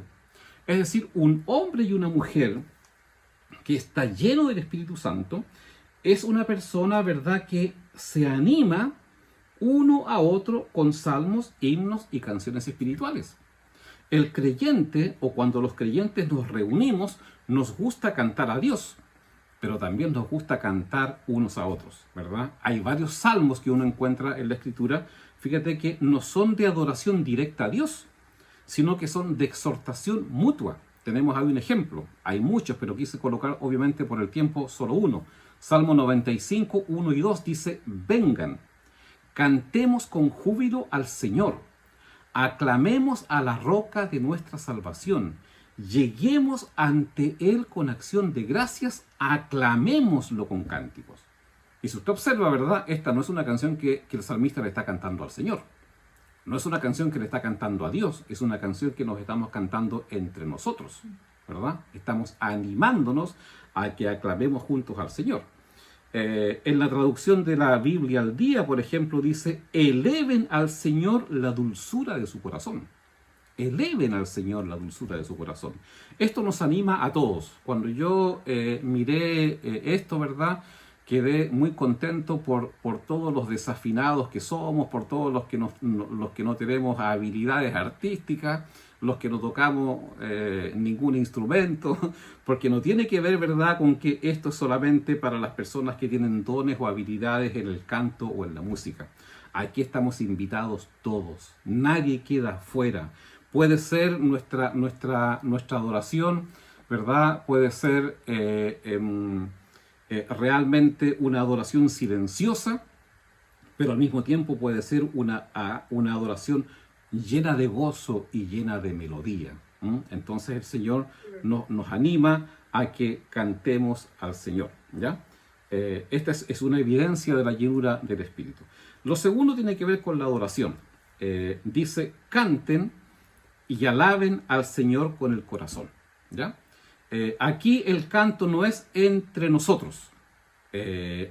[SPEAKER 1] Es decir, un hombre y una mujer que está lleno del Espíritu Santo es una persona, ¿verdad?, que se anima uno a otro con salmos, himnos y canciones espirituales. El creyente, o cuando los creyentes nos reunimos, nos gusta cantar a Dios, pero también nos gusta cantar unos a otros, ¿verdad? Hay varios salmos que uno encuentra en la Escritura, fíjate que no son de adoración directa a Dios, sino que son de exhortación mutua. Tenemos ahí un ejemplo, hay muchos, pero quise colocar obviamente por el tiempo solo uno. Salmo 95, 1 y 2 dice, vengan, cantemos con júbilo al Señor, aclamemos a la roca de nuestra salvación, lleguemos ante Él con acción de gracias, aclamémoslo con cánticos. Y si usted observa, ¿verdad? Esta no es una canción que el salmista le está cantando al Señor. No es una canción que le está cantando a Dios, es una canción que nos estamos cantando entre nosotros, ¿verdad? Estamos animándonos a que aclamemos juntos al Señor. En la traducción de la Biblia al día, por ejemplo, dice, eleven al Señor la dulzura de su corazón. Eleven al Señor la dulzura de su corazón. Esto nos anima a todos. Cuando yo miré esto, ¿verdad?, quedé muy contento por todos los desafinados que somos, por todos los que no tenemos habilidades artísticas, los que no tocamos ningún instrumento, porque no tiene que ver, ¿verdad?, con que esto es solamente para las personas que tienen dones o habilidades en el canto o en la música. Aquí estamos invitados todos, nadie queda fuera. Puede ser nuestra adoración, ¿verdad?, puede ser realmente una adoración silenciosa, pero al mismo tiempo puede ser una adoración llena de gozo y llena de melodía. Entonces el Señor nos anima a que cantemos al Señor, ¿ya? Esta es una evidencia de la llenura del Espíritu. Lo segundo tiene que ver con la adoración. Dice, canten y alaben al Señor con el corazón, ¿ya? Aquí el canto no es entre nosotros.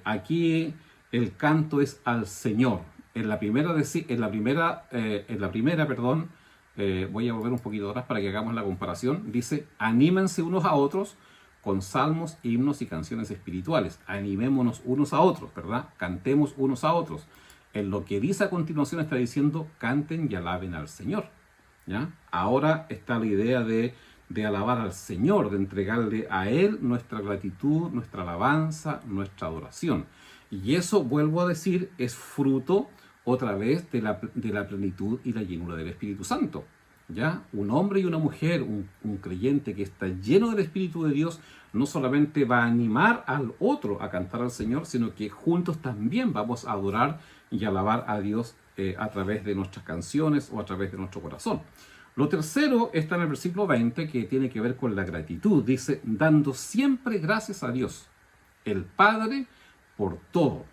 [SPEAKER 1] Aquí el canto es al Señor. En la primera, voy a volver un poquito atrás para que hagamos la comparación. Dice, anímense unos a otros con salmos, himnos y canciones espirituales. Animémonos unos a otros, ¿verdad? Cantemos unos a otros. En lo que dice a continuación está diciendo, canten y alaben al Señor, ¿ya? Ahora está la idea de alabar al Señor, de entregarle a Él nuestra gratitud, nuestra alabanza, nuestra adoración. Y eso, vuelvo a decir, es fruto otra vez de la plenitud y la llenura del Espíritu Santo, ¿ya? Un hombre y una mujer, un creyente que está lleno del Espíritu de Dios, no solamente va a animar al otro a cantar al Señor, sino que juntos también vamos a adorar y alabar a Dios a través de nuestras canciones o a través de nuestro corazón. Lo tercero está en el versículo 20, que tiene que ver con la gratitud. Dice, dando siempre gracias a Dios, el Padre, por todo,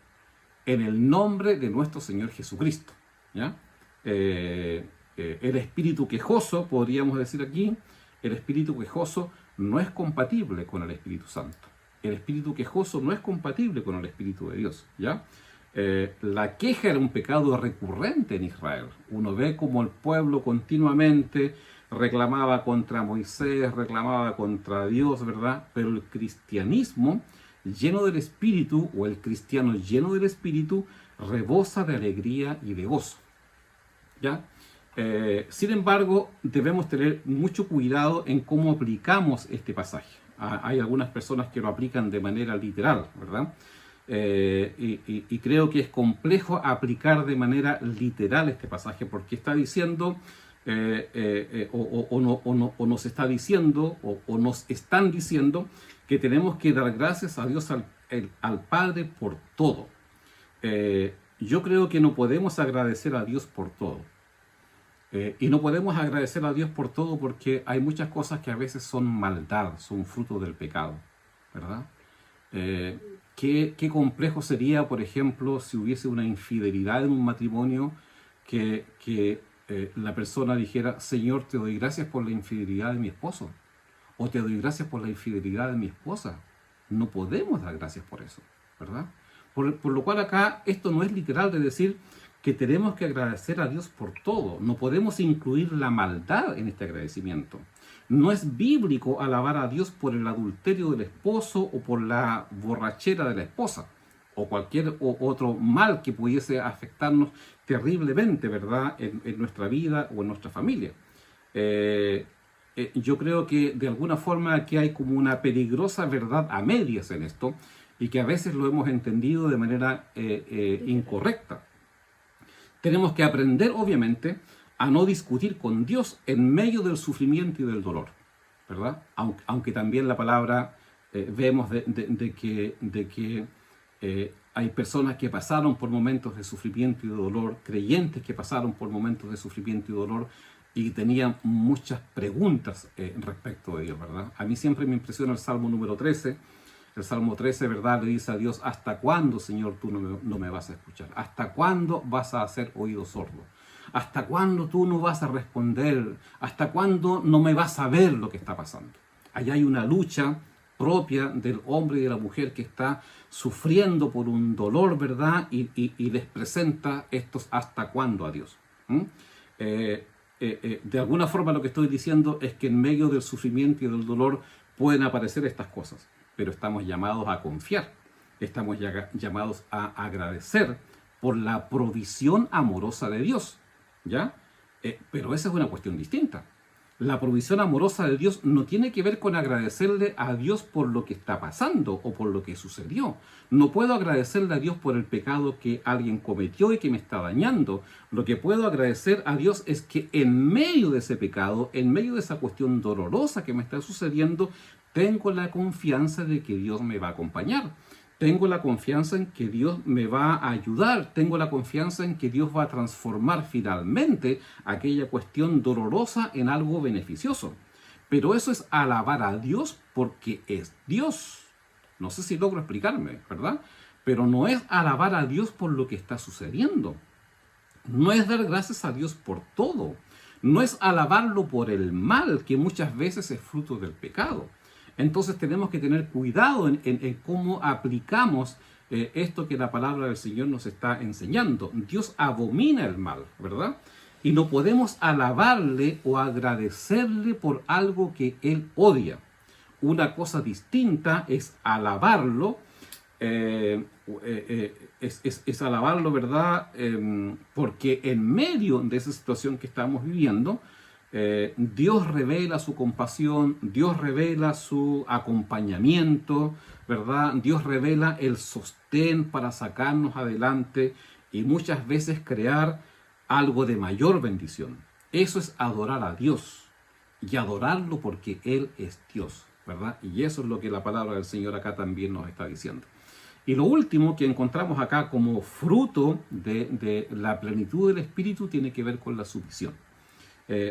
[SPEAKER 1] en el nombre de nuestro Señor Jesucristo, ¿ya? El espíritu quejoso, podríamos decir aquí, el espíritu quejoso no es compatible con el Espíritu Santo. El espíritu quejoso no es compatible con el Espíritu de Dios, ¿ya? La queja era un pecado recurrente en Israel. Uno ve como el pueblo continuamente reclamaba contra Moisés, reclamaba contra Dios, ¿verdad? Pero el cristianismo lleno del Espíritu, o el cristiano lleno del Espíritu, rebosa de alegría y de gozo, ¿ya? Sin embargo, debemos tener mucho cuidado en cómo aplicamos este pasaje. Hay algunas personas que lo aplican de manera literal, ¿verdad? Y creo que es complejo aplicar de manera literal este pasaje, porque está diciendo, o nos está diciendo, o nos están diciendo, que tenemos que dar gracias a Dios, al Padre, por todo. Yo creo que no podemos agradecer a Dios por todo. Y no podemos agradecer a Dios por todo porque hay muchas cosas que a veces son maldad, son fruto del pecado, ¿verdad? Qué complejo sería, por ejemplo, si hubiese una infidelidad en un matrimonio, que la persona dijera: Señor, te doy gracias por la infidelidad de mi esposo, o te doy gracias por la infidelidad de mi esposa. No podemos dar gracias por eso, ¿verdad? Por lo cual acá esto no es literal de decir que tenemos que agradecer a Dios por todo. No podemos incluir la maldad en este agradecimiento. No es bíblico alabar a Dios por el adulterio del esposo o por la borrachera de la esposa o cualquier otro mal que pudiese afectarnos terriblemente, ¿verdad?, en nuestra vida o en nuestra familia. Yo creo que de alguna forma aquí hay como una peligrosa verdad a medias en esto, y que a veces lo hemos entendido de manera incorrecta. Tenemos que aprender, obviamente, a no discutir con Dios en medio del sufrimiento y del dolor, ¿verdad? Aunque también la palabra vemos de que hay personas que pasaron por momentos de sufrimiento y de dolor, creyentes que pasaron por momentos de sufrimiento y dolor, y tenían muchas preguntas respecto de Dios, ¿verdad? A mí siempre me impresiona el Salmo número 13. El Salmo 13, ¿verdad?, le dice a Dios: ¿hasta cuándo, Señor, tú no me vas a escuchar? ¿Hasta cuándo vas a hacer oído sordo? ¿Hasta cuándo tú no vas a responder? ¿Hasta cuándo no me vas a ver lo que está pasando? Allá hay una lucha propia del hombre y de la mujer que está sufriendo por un dolor, ¿verdad? Y les presenta estos hasta cuándo a Dios. De alguna forma lo que estoy diciendo es que en medio del sufrimiento y del dolor pueden aparecer estas cosas, pero estamos llamados a confiar, estamos llamados a agradecer por la provisión amorosa de Dios, ¿ya? Pero esa es una cuestión distinta. La provisión amorosa de Dios no tiene que ver con agradecerle a Dios por lo que está pasando o por lo que sucedió. No puedo agradecerle a Dios por el pecado que alguien cometió y que me está dañando. Lo que puedo agradecer a Dios es que en medio de ese pecado, en medio de esa cuestión dolorosa que me está sucediendo, tengo la confianza de que Dios me va a acompañar. Tengo la confianza en que Dios me va a ayudar. Tengo la confianza en que Dios va a transformar finalmente aquella cuestión dolorosa en algo beneficioso. Pero eso es alabar a Dios porque es Dios. No sé si logro explicarme, ¿verdad? Pero no es alabar a Dios por lo que está sucediendo. No es dar gracias a Dios por todo. No es alabarlo por el mal, que muchas veces es fruto del pecado. Entonces tenemos que tener cuidado en cómo aplicamos esto que la palabra del Señor nos está enseñando. Dios abomina el mal, ¿verdad? Y no podemos alabarle o agradecerle por algo que Él odia. Una cosa distinta es alabarlo, es alabarlo, ¿verdad? Porque en medio de esa situación que estamos viviendo, Dios revela su compasión, Dios revela su acompañamiento, ¿verdad? Dios revela el sostén para sacarnos adelante y muchas veces crear algo de mayor bendición. Eso es adorar a Dios y adorarlo porque Él es Dios, ¿verdad? Y eso es lo que la palabra del Señor acá también nos está diciendo. Y lo último que encontramos acá como fruto de la plenitud del Espíritu tiene que ver con la sumisión.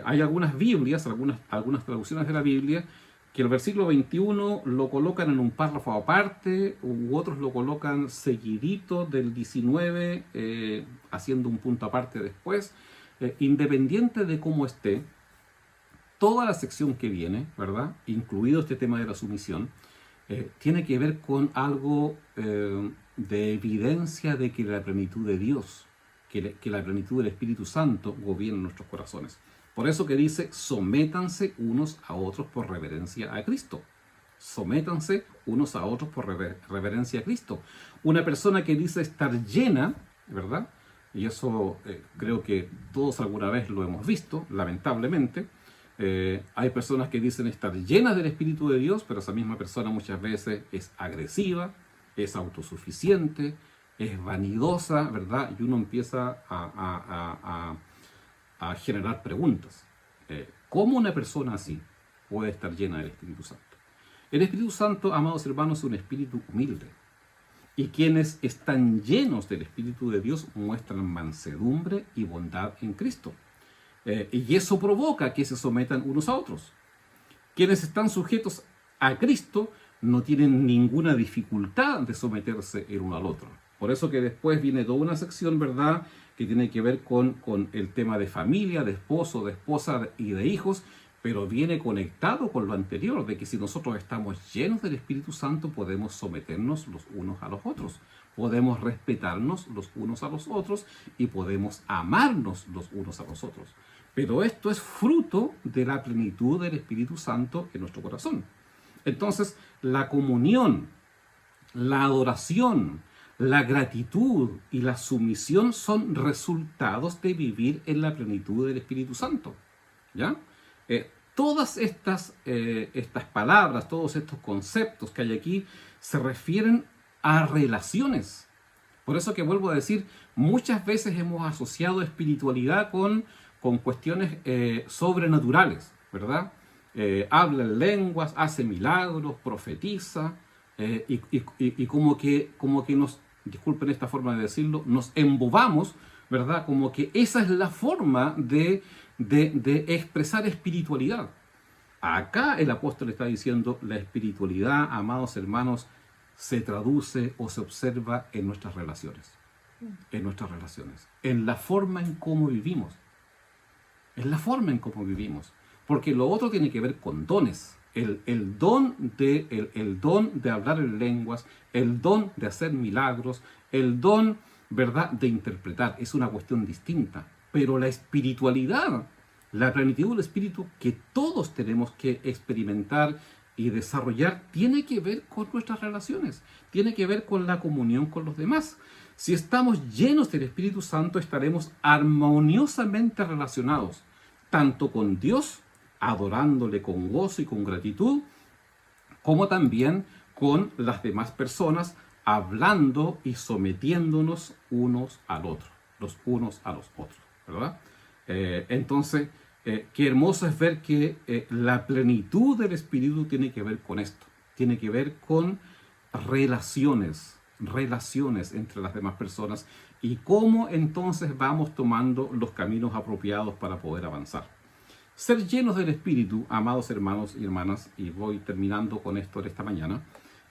[SPEAKER 1] Hay algunas Biblias, algunas traducciones de la Biblia, que el versículo 21 lo colocan en un párrafo aparte, u otros lo colocan seguidito del 19, haciendo un punto aparte después. Independiente de cómo esté, toda la sección que viene, ¿verdad?, incluido este tema de la sumisión, tiene que ver con algo de evidencia de que la plenitud de Dios, que la plenitud del Espíritu Santo gobierna nuestros corazones. Por eso que dice, sométanse unos a otros por reverencia a Cristo. Sométanse unos a otros por reverencia a Cristo. Una persona que dice estar llena, ¿verdad? Y eso creo que todos alguna vez lo hemos visto, lamentablemente. Hay personas que dicen estar llenas del Espíritu de Dios, pero esa misma persona muchas veces es agresiva, es autosuficiente, es vanidosa, ¿verdad? Y uno empieza a generar preguntas. ¿Cómo una persona así puede estar llena del Espíritu Santo? El Espíritu Santo, amados hermanos, es un espíritu humilde. Y quienes están llenos del Espíritu de Dios muestran mansedumbre y bondad en Cristo. Y eso provoca que se sometan unos a otros. Quienes están sujetos a Cristo no tienen ninguna dificultad de someterse el uno al otro. Por eso que después viene toda una sección, ¿verdad?, que tiene que ver con el tema de familia, de esposo, de esposa y de hijos, pero viene conectado con lo anterior, de que si nosotros estamos llenos del Espíritu Santo podemos someternos los unos a los otros, podemos respetarnos los unos a los otros y podemos amarnos los unos a los otros. Pero esto es fruto de la plenitud del Espíritu Santo en nuestro corazón. Entonces, la comunión, la adoración, la gratitud y la sumisión son resultados de vivir en la plenitud del Espíritu Santo. ¿Ya? Todas estas palabras, todos estos conceptos que hay aquí se refieren a relaciones. Por eso que vuelvo a decir, muchas veces hemos asociado espiritualidad con cuestiones sobrenaturales, ¿verdad? Habla en lenguas, hace milagros, profetiza, y como que nos, disculpen esta forma de decirlo, nos embobamos, ¿verdad? Como que esa es la forma de expresar espiritualidad. Acá el apóstol está diciendo, la espiritualidad, amados hermanos, se traduce o se observa en nuestras relaciones. En nuestras relaciones. En la forma en cómo vivimos. En la forma en cómo vivimos. Porque lo otro tiene que ver con dones. El don de hablar en lenguas, el don de hacer milagros, el don, ¿verdad?, de interpretar. Es una cuestión distinta. Pero la espiritualidad, la plenitud del espíritu que todos tenemos que experimentar y desarrollar, tiene que ver con nuestras relaciones, tiene que ver con la comunión con los demás. Si estamos llenos del Espíritu Santo, estaremos armoniosamente relacionados, tanto con Dios, adorándole con gozo y con gratitud, como también con las demás personas, hablando y sometiéndonos unos al otro, los unos a los otros, ¿verdad? Entonces, qué hermoso es ver que la plenitud del Espíritu tiene que ver con esto, tiene que ver con relaciones entre las demás personas y cómo entonces vamos tomando los caminos apropiados para poder avanzar. Ser llenos del Espíritu, amados hermanos y hermanas, y voy terminando con esto de esta mañana,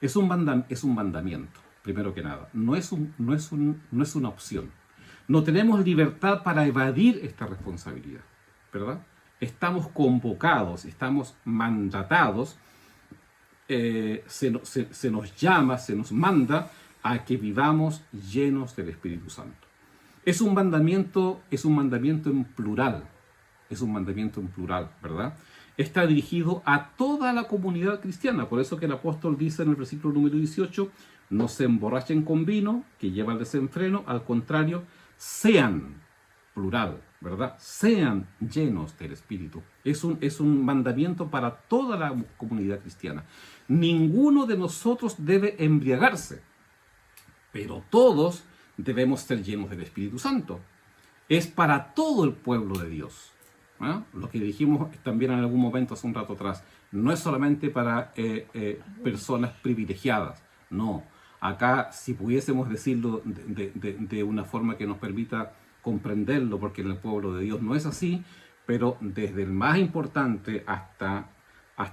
[SPEAKER 1] es un mandamiento, primero que nada, no es una opción. No tenemos libertad para evadir esta responsabilidad, ¿verdad? Estamos convocados, estamos mandatados, se nos llama, se nos manda a que vivamos llenos del Espíritu Santo. Es un mandamiento en plural, ¿verdad? Está dirigido a toda la comunidad cristiana, por eso que el apóstol dice en el versículo número 18, no se emborrachen con vino, que lleva al desenfreno, al contrario, sean, plural, ¿verdad? Sean llenos del Espíritu. Es un mandamiento para toda la comunidad cristiana. Ninguno de nosotros debe embriagarse, pero todos debemos ser llenos del Espíritu Santo. Es para todo el pueblo de Dios. ¿Ah? Lo que dijimos también en algún momento hace un rato atrás, no es solamente para personas privilegiadas, no. Acá, si pudiésemos decirlo de una forma que nos permita comprenderlo, porque en el pueblo de Dios no es así, pero desde el más importante hasta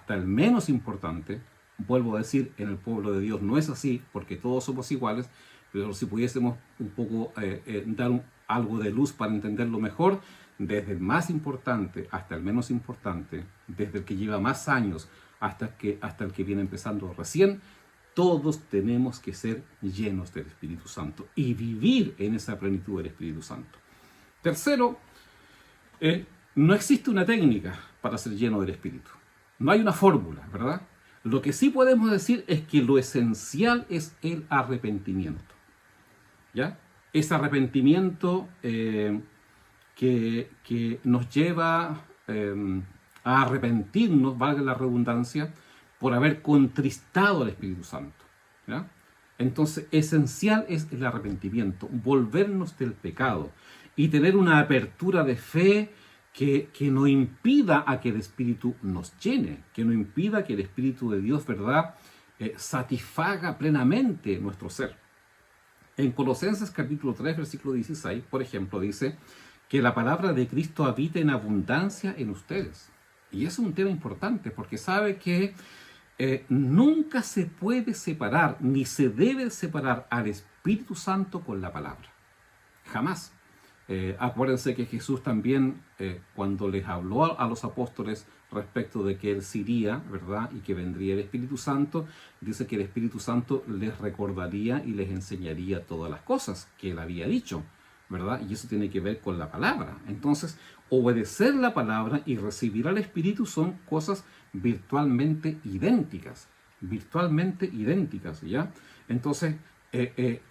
[SPEAKER 1] el menos importante, vuelvo a decir, en el pueblo de Dios no es así, porque todos somos iguales, pero si pudiésemos un poco dar algo de luz para entenderlo mejor, desde el más importante hasta el menos importante, desde el que lleva más años hasta el que viene empezando recién, todos tenemos que ser llenos del Espíritu Santo y vivir en esa plenitud del Espíritu Santo. Tercero, No existe una técnica para ser lleno del Espíritu. No hay una fórmula, ¿verdad? Lo que sí podemos decir es que lo esencial es el arrepentimiento. ¿Ya? Ese arrepentimiento que nos lleva a arrepentirnos, valga la redundancia, por haber contristado al Espíritu Santo. ¿Ya? Entonces, esencial es el arrepentimiento, volvernos del pecado y tener una apertura de fe que no impida a que el Espíritu nos llene, que no impida que el Espíritu de Dios, ¿verdad?, satisfaga plenamente nuestro ser. En Colosenses capítulo 3, versículo 16, por ejemplo, dice que la palabra de Cristo habita en abundancia en ustedes. Y es un tema importante porque sabe que nunca se puede separar, ni se debe separar al Espíritu Santo con la palabra. Jamás. Acuérdense que Jesús también, cuando les habló a los apóstoles respecto de que Él se iría, ¿verdad?, y que vendría el Espíritu Santo, dice que el Espíritu Santo les recordaría y les enseñaría todas las cosas que Él había dicho, ¿verdad? Y eso tiene que ver con la palabra. Entonces, obedecer la palabra y recibir al Espíritu son cosas virtualmente idénticas, ¿ya? Entonces,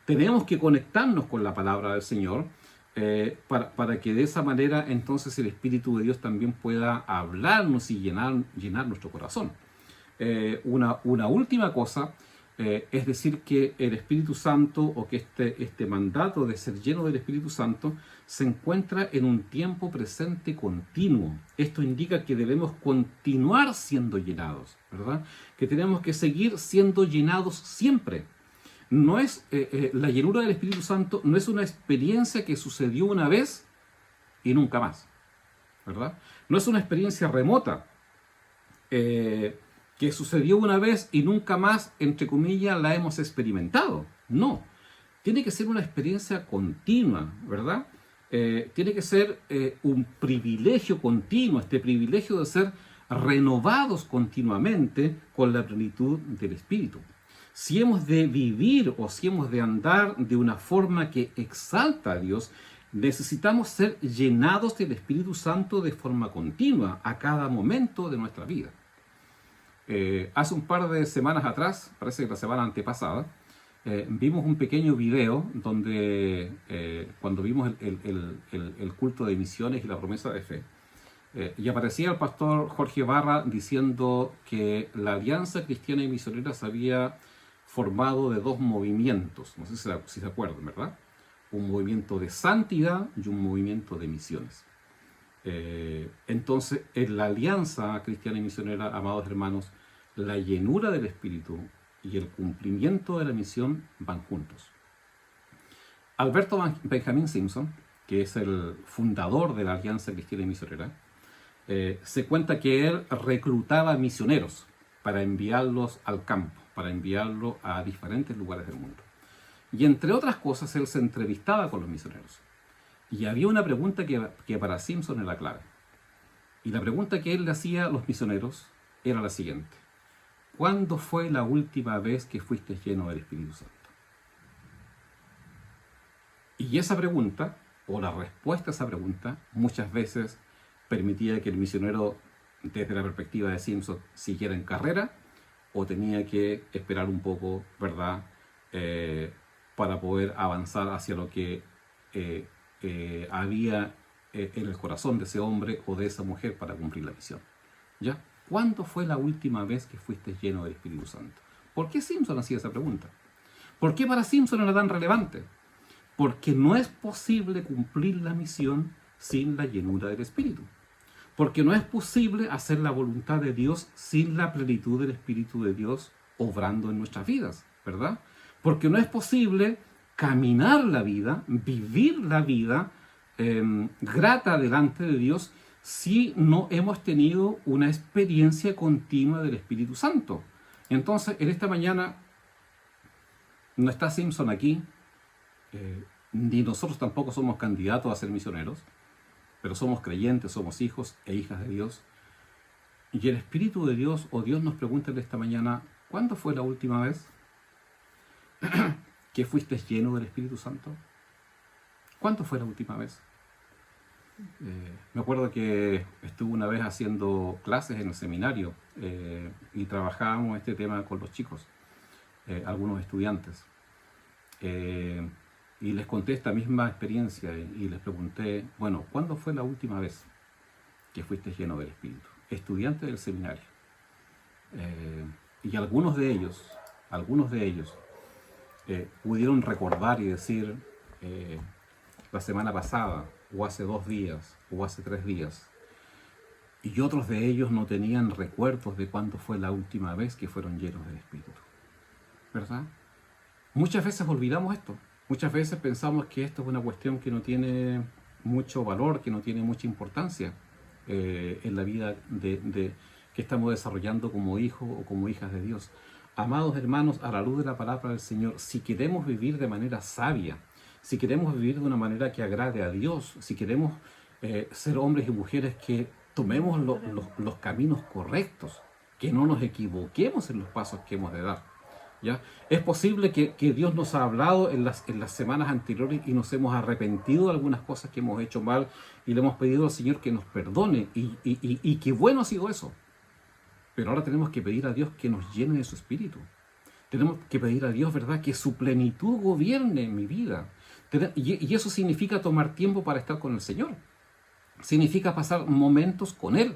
[SPEAKER 1] tenemos que conectarnos con la palabra del Señor, para que de esa manera entonces el Espíritu de Dios también pueda hablarnos y llenar nuestro corazón. Una última cosa, es decir, que el Espíritu Santo, o que este mandato de ser lleno del Espíritu Santo se encuentra en un tiempo presente continuo. Esto indica que debemos continuar siendo llenados, ¿verdad? Que tenemos que seguir siendo llenados siempre. No es la llenura del Espíritu Santo no es una experiencia que sucedió una vez y nunca más, ¿verdad? No es una experiencia remota que sucedió una vez y nunca más, entre comillas, la hemos experimentado. No, tiene que ser una experiencia continua, ¿verdad? Tiene que ser un privilegio continuo, este privilegio de ser renovados continuamente con la plenitud del Espíritu. Si hemos de vivir o si hemos de andar de una forma que exalta a Dios, necesitamos ser llenados del Espíritu Santo de forma continua, a cada momento de nuestra vida. Hace un par de semanas atrás, parece que la semana antepasada, vimos un pequeño video donde, cuando vimos el culto de misiones y la promesa de fe, y aparecía el pastor Jorge Barra diciendo que la Alianza Cristiana y Misionera se había formado de dos movimientos, no sé si se acuerdan, ¿verdad? Un movimiento de santidad y un movimiento de misiones. Entonces, en la Alianza Cristiana y Misionera, amados hermanos, la llenura del Espíritu y el cumplimiento de la misión van juntos. Alberto Benjamin Simpson, que es el fundador de la Alianza Cristiana y Misionera, se cuenta que él reclutaba misioneros para enviarlos al campo, para enviarlos a diferentes lugares del mundo. Y entre otras cosas, él se entrevistaba con los misioneros. Y había una pregunta que para Simpson era clave. Y la pregunta que él le hacía a los misioneros era la siguiente: ¿cuándo fue la última vez que fuiste lleno del Espíritu Santo? Y esa pregunta, o la respuesta a esa pregunta, muchas veces permitía que el misionero, desde la perspectiva de Simpson, siguiera en carrera, o tenía que esperar un poco, ¿verdad?, para poder avanzar hacia lo que había en el corazón de ese hombre o de esa mujer para cumplir la misión. ¿Ya? ¿Cuándo fue la última vez que fuiste lleno del Espíritu Santo? ¿Por qué Simpson hacía esa pregunta? ¿Por qué para Simpson era tan relevante? Porque no es posible cumplir la misión sin la llenura del Espíritu. Porque no es posible hacer la voluntad de Dios sin la plenitud del Espíritu de Dios obrando en nuestras vidas, ¿verdad? Porque no es posible caminar la vida, vivir la vida grata delante de Dios si no hemos tenido una experiencia continua del Espíritu Santo. Entonces, en esta mañana no está Simpson aquí, ni nosotros tampoco somos candidatos a ser misioneros, pero somos creyentes, somos hijos e hijas de Dios. Y el Espíritu de Dios, o Dios, nos pregunta en esta mañana: ¿cuándo fue la última vez que fuiste lleno del Espíritu Santo? ¿Cuándo fue la última vez? Me acuerdo que estuve una vez haciendo clases en el seminario y trabajábamos este tema con los chicos, algunos estudiantes. Eh, y les conté esta misma experiencia y les pregunté, bueno, ¿cuándo fue la última vez que fuiste lleno del Espíritu? Estudiante del seminario. Y algunos de ellos pudieron recordar y decir la semana pasada, o hace 2 días, o hace 3 días. Y otros de ellos no tenían recuerdos de cuándo fue la última vez que fueron llenos del Espíritu. ¿Verdad? Muchas veces olvidamos esto. Muchas veces pensamos que esto es una cuestión que no tiene mucho valor, que no tiene mucha importancia en la vida que estamos desarrollando como hijos o como hijas de Dios. Amados hermanos, a la luz de la palabra del Señor, si queremos vivir de manera sabia, si queremos vivir de una manera que agrade a Dios, si queremos ser hombres y mujeres que tomemos los caminos correctos, que no nos equivoquemos en los pasos que hemos de dar, ¿ya? Es posible que Dios nos ha hablado en las semanas anteriores y nos hemos arrepentido de algunas cosas que hemos hecho mal y le hemos pedido al Señor que nos perdone y qué bueno ha sido eso. Pero ahora tenemos que pedir a Dios que nos llene de su Espíritu. Tenemos que pedir a Dios, ¿verdad?, que su plenitud gobierne en mi vida. Y eso significa tomar tiempo para estar con el Señor. Significa pasar momentos con Él.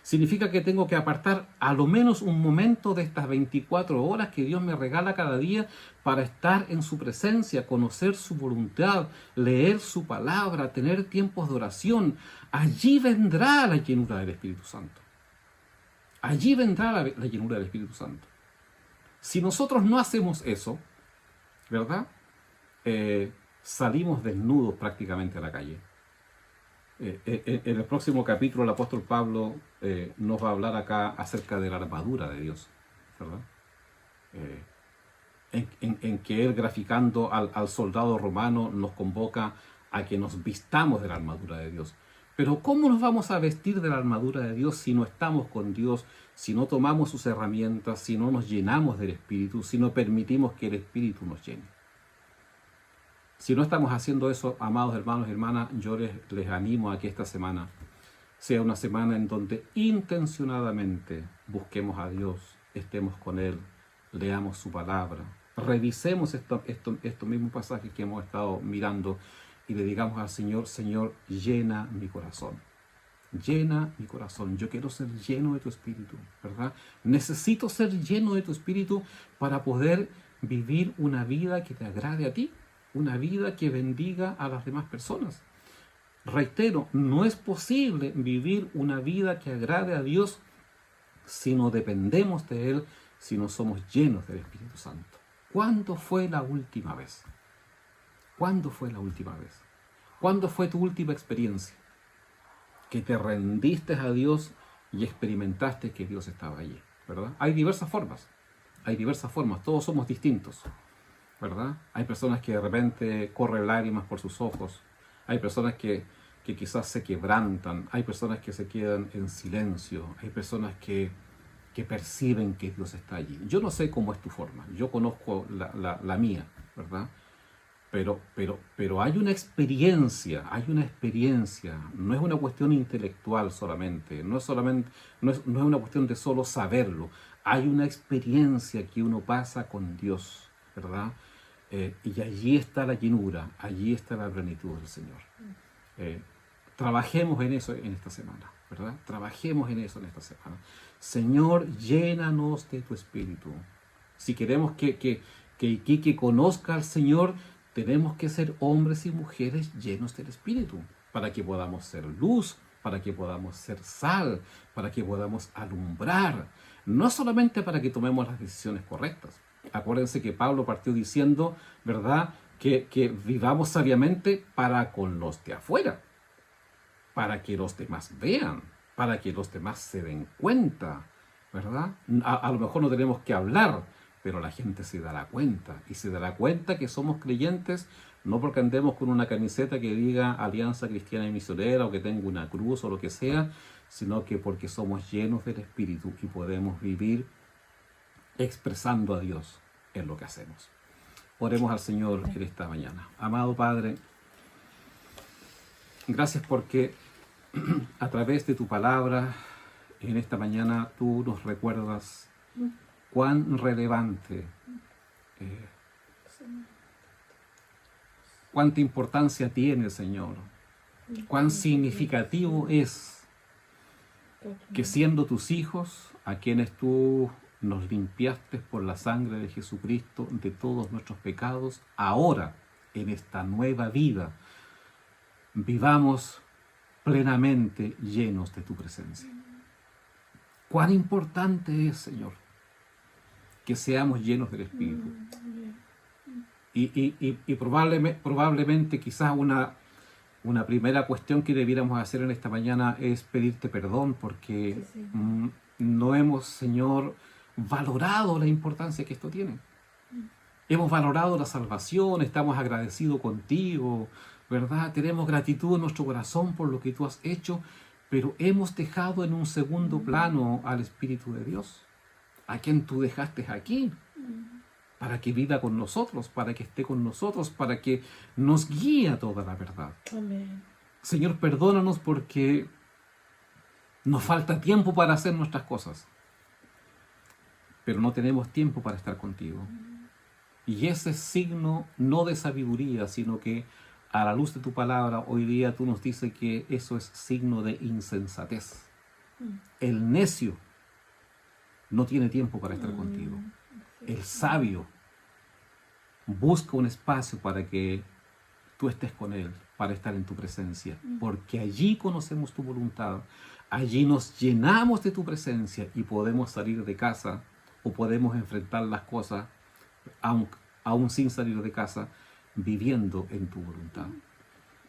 [SPEAKER 1] Significa que tengo que apartar a lo menos un momento de estas 24 horas que Dios me regala cada día para estar en su presencia, conocer su voluntad, leer su palabra, tener tiempos de oración. Allí vendrá la llenura del Espíritu Santo. Allí vendrá la llenura del Espíritu Santo. Si nosotros no hacemos eso, ¿verdad? Salimos desnudos prácticamente a la calle. En el próximo capítulo el apóstol Pablo nos va a hablar acá acerca de la armadura de Dios, ¿verdad? En que él, graficando al soldado romano, nos convoca a que nos vistamos de la armadura de Dios. Pero ¿cómo nos vamos a vestir de la armadura de Dios si no estamos con Dios, si no tomamos sus herramientas, si no nos llenamos del Espíritu, si no permitimos que el Espíritu nos llene? Si no estamos haciendo eso, amados hermanos y hermanas, yo les animo a que esta semana sea una semana en donde intencionadamente busquemos a Dios, estemos con Él, leamos su palabra, revisemos estos mismos pasajes que hemos estado mirando y le digamos al Señor, Señor, llena mi corazón. Llena mi corazón. Yo quiero ser lleno de tu Espíritu, ¿verdad? Necesito ser lleno de tu Espíritu para poder vivir una vida que te agrade a ti, una vida que bendiga a las demás personas. Reitero, no es posible vivir una vida que agrade a Dios si no dependemos de Él, si no somos llenos del Espíritu Santo. ¿Cuándo fue la última vez? ¿Cuándo fue la última vez? ¿Cuándo fue tu última experiencia? Que te rendiste a Dios y experimentaste que Dios estaba allí, ¿verdad? Hay diversas formas, todos somos distintos, ¿verdad? Hay personas que de repente corren lágrimas por sus ojos, hay personas que quizás se quebrantan, hay personas que se quedan en silencio, hay personas que perciben que Dios está allí. Yo no sé cómo es tu forma, yo conozco la mía, ¿verdad? Pero hay una experiencia, no es una cuestión intelectual solamente, no es una cuestión de solo saberlo, hay una experiencia que uno pasa con Dios, ¿verdad? Y allí está la llenura, allí está la plenitud del Señor. Trabajemos en eso en esta semana, ¿verdad? Trabajemos en eso en esta semana. Señor, llénanos de tu Espíritu. Si queremos que Iquique conozca al Señor, tenemos que ser hombres y mujeres llenos del Espíritu, para que podamos ser luz, para que podamos ser sal, para que podamos alumbrar, no solamente para que tomemos las decisiones correctas. Acuérdense que Pablo partió diciendo, ¿verdad?, que vivamos sabiamente para con los de afuera, para que los demás vean, para que los demás se den cuenta, ¿verdad? A lo mejor no tenemos que hablar, pero la gente se dará cuenta, y se dará cuenta que somos creyentes, no porque andemos con una camiseta que diga Alianza Cristiana y Misionera, o que tenga una cruz o lo que sea, sino que porque somos llenos del Espíritu y podemos vivir expresando a Dios en lo que hacemos. Oremos al Señor en esta mañana. Amado Padre, Gracias porque a través de tu palabra, en esta mañana tú nos recuerdas cuán relevante, cuánta importancia tiene, Señor, cuán significativo es que siendo tus hijos, a quienes tú nos limpiaste por la sangre de Jesucristo de todos nuestros pecados, ahora, en esta nueva vida, vivamos plenamente llenos de tu presencia. Cuán importante es, Señor, que seamos llenos del Espíritu. Y probablemente quizás una primera cuestión que debiéramos hacer en esta mañana es pedirte perdón porque no hemos, Señor, valorado la importancia que esto tiene. Hemos valorado la salvación, estamos agradecidos contigo, ¿verdad? Tenemos gratitud en nuestro corazón por lo que tú has hecho, pero hemos dejado en un segundo plano al Espíritu de Dios, a quien tú dejaste aquí, para que viva con nosotros, para que esté con nosotros, para que nos guíe a toda la verdad.
[SPEAKER 2] Amén.
[SPEAKER 1] Señor, perdónanos porque nos falta tiempo para hacer nuestras cosas, pero no tenemos tiempo para estar contigo. Y ese es signo no de sabiduría, sino que a la luz de tu palabra, hoy día tú nos dices que eso es signo de insensatez. El necio no tiene tiempo para estar contigo. El sabio busca un espacio para que tú estés con él, para estar en tu presencia, porque allí conocemos tu voluntad, allí nos llenamos de tu presencia y podemos salir de casa o podemos enfrentar las cosas aún sin salir de casa, viviendo en tu voluntad.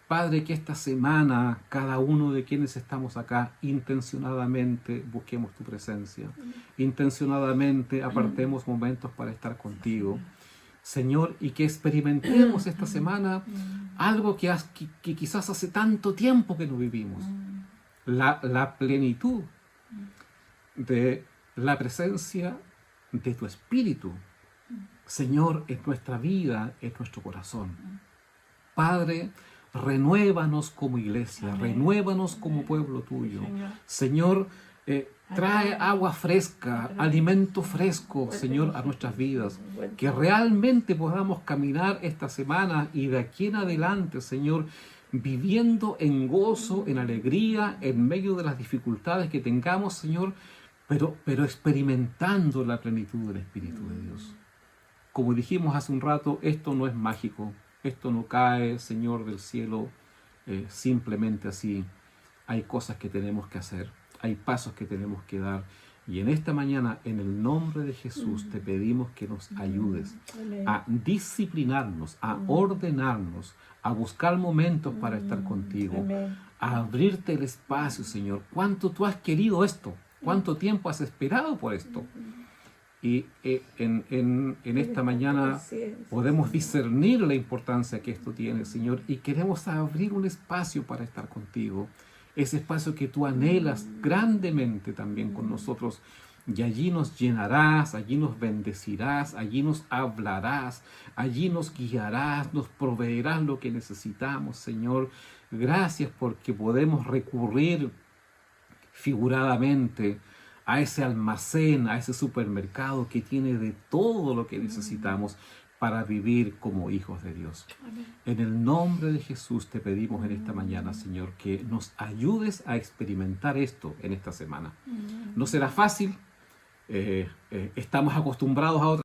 [SPEAKER 1] Padre, que esta semana cada uno de quienes estamos acá intencionadamente busquemos tu presencia, intencionadamente apartemos momentos para estar contigo, Señor, y que experimentemos esta semana algo que quizás hace tanto tiempo que no vivimos, la plenitud de la presencia de tu Espíritu, Señor, en nuestra vida, en nuestro corazón. Padre, renuévanos como iglesia, renuévanos como pueblo tuyo. Señor, trae agua fresca, alimento fresco, Señor, a nuestras vidas. Que realmente podamos caminar esta semana y de aquí en adelante, Señor, viviendo en gozo, en alegría, en medio de las dificultades que tengamos, Señor, pero experimentando la plenitud del Espíritu de Dios. Como dijimos hace un rato, esto no es mágico, esto no cae, Señor, del cielo simplemente así. Hay cosas que tenemos que hacer, hay pasos que tenemos que dar. Y en esta mañana, en el nombre de Jesús, te pedimos que nos ayudes a disciplinarnos, a ordenarnos, a buscar momentos para estar contigo, a abrirte el espacio, Señor. ¿Cuánto tú has querido esto? ¿Cuánto tiempo has esperado por esto? Y en esta mañana podemos discernir la importancia que esto tiene, Señor, y queremos abrir un espacio para estar contigo, ese espacio que tú anhelas grandemente también con nosotros, y allí nos llenarás, allí nos bendecirás, allí nos hablarás, allí nos guiarás, nos proveerás lo que necesitamos, Señor. Gracias porque podemos recurrir figuradamente a ese almacén, a ese supermercado que tiene de todo lo que necesitamos para vivir como hijos de Dios. Amén. En el nombre de Jesús te pedimos en esta mañana, Señor, que nos ayudes a experimentar esto en esta semana. No será fácil, estamos acostumbrados a otras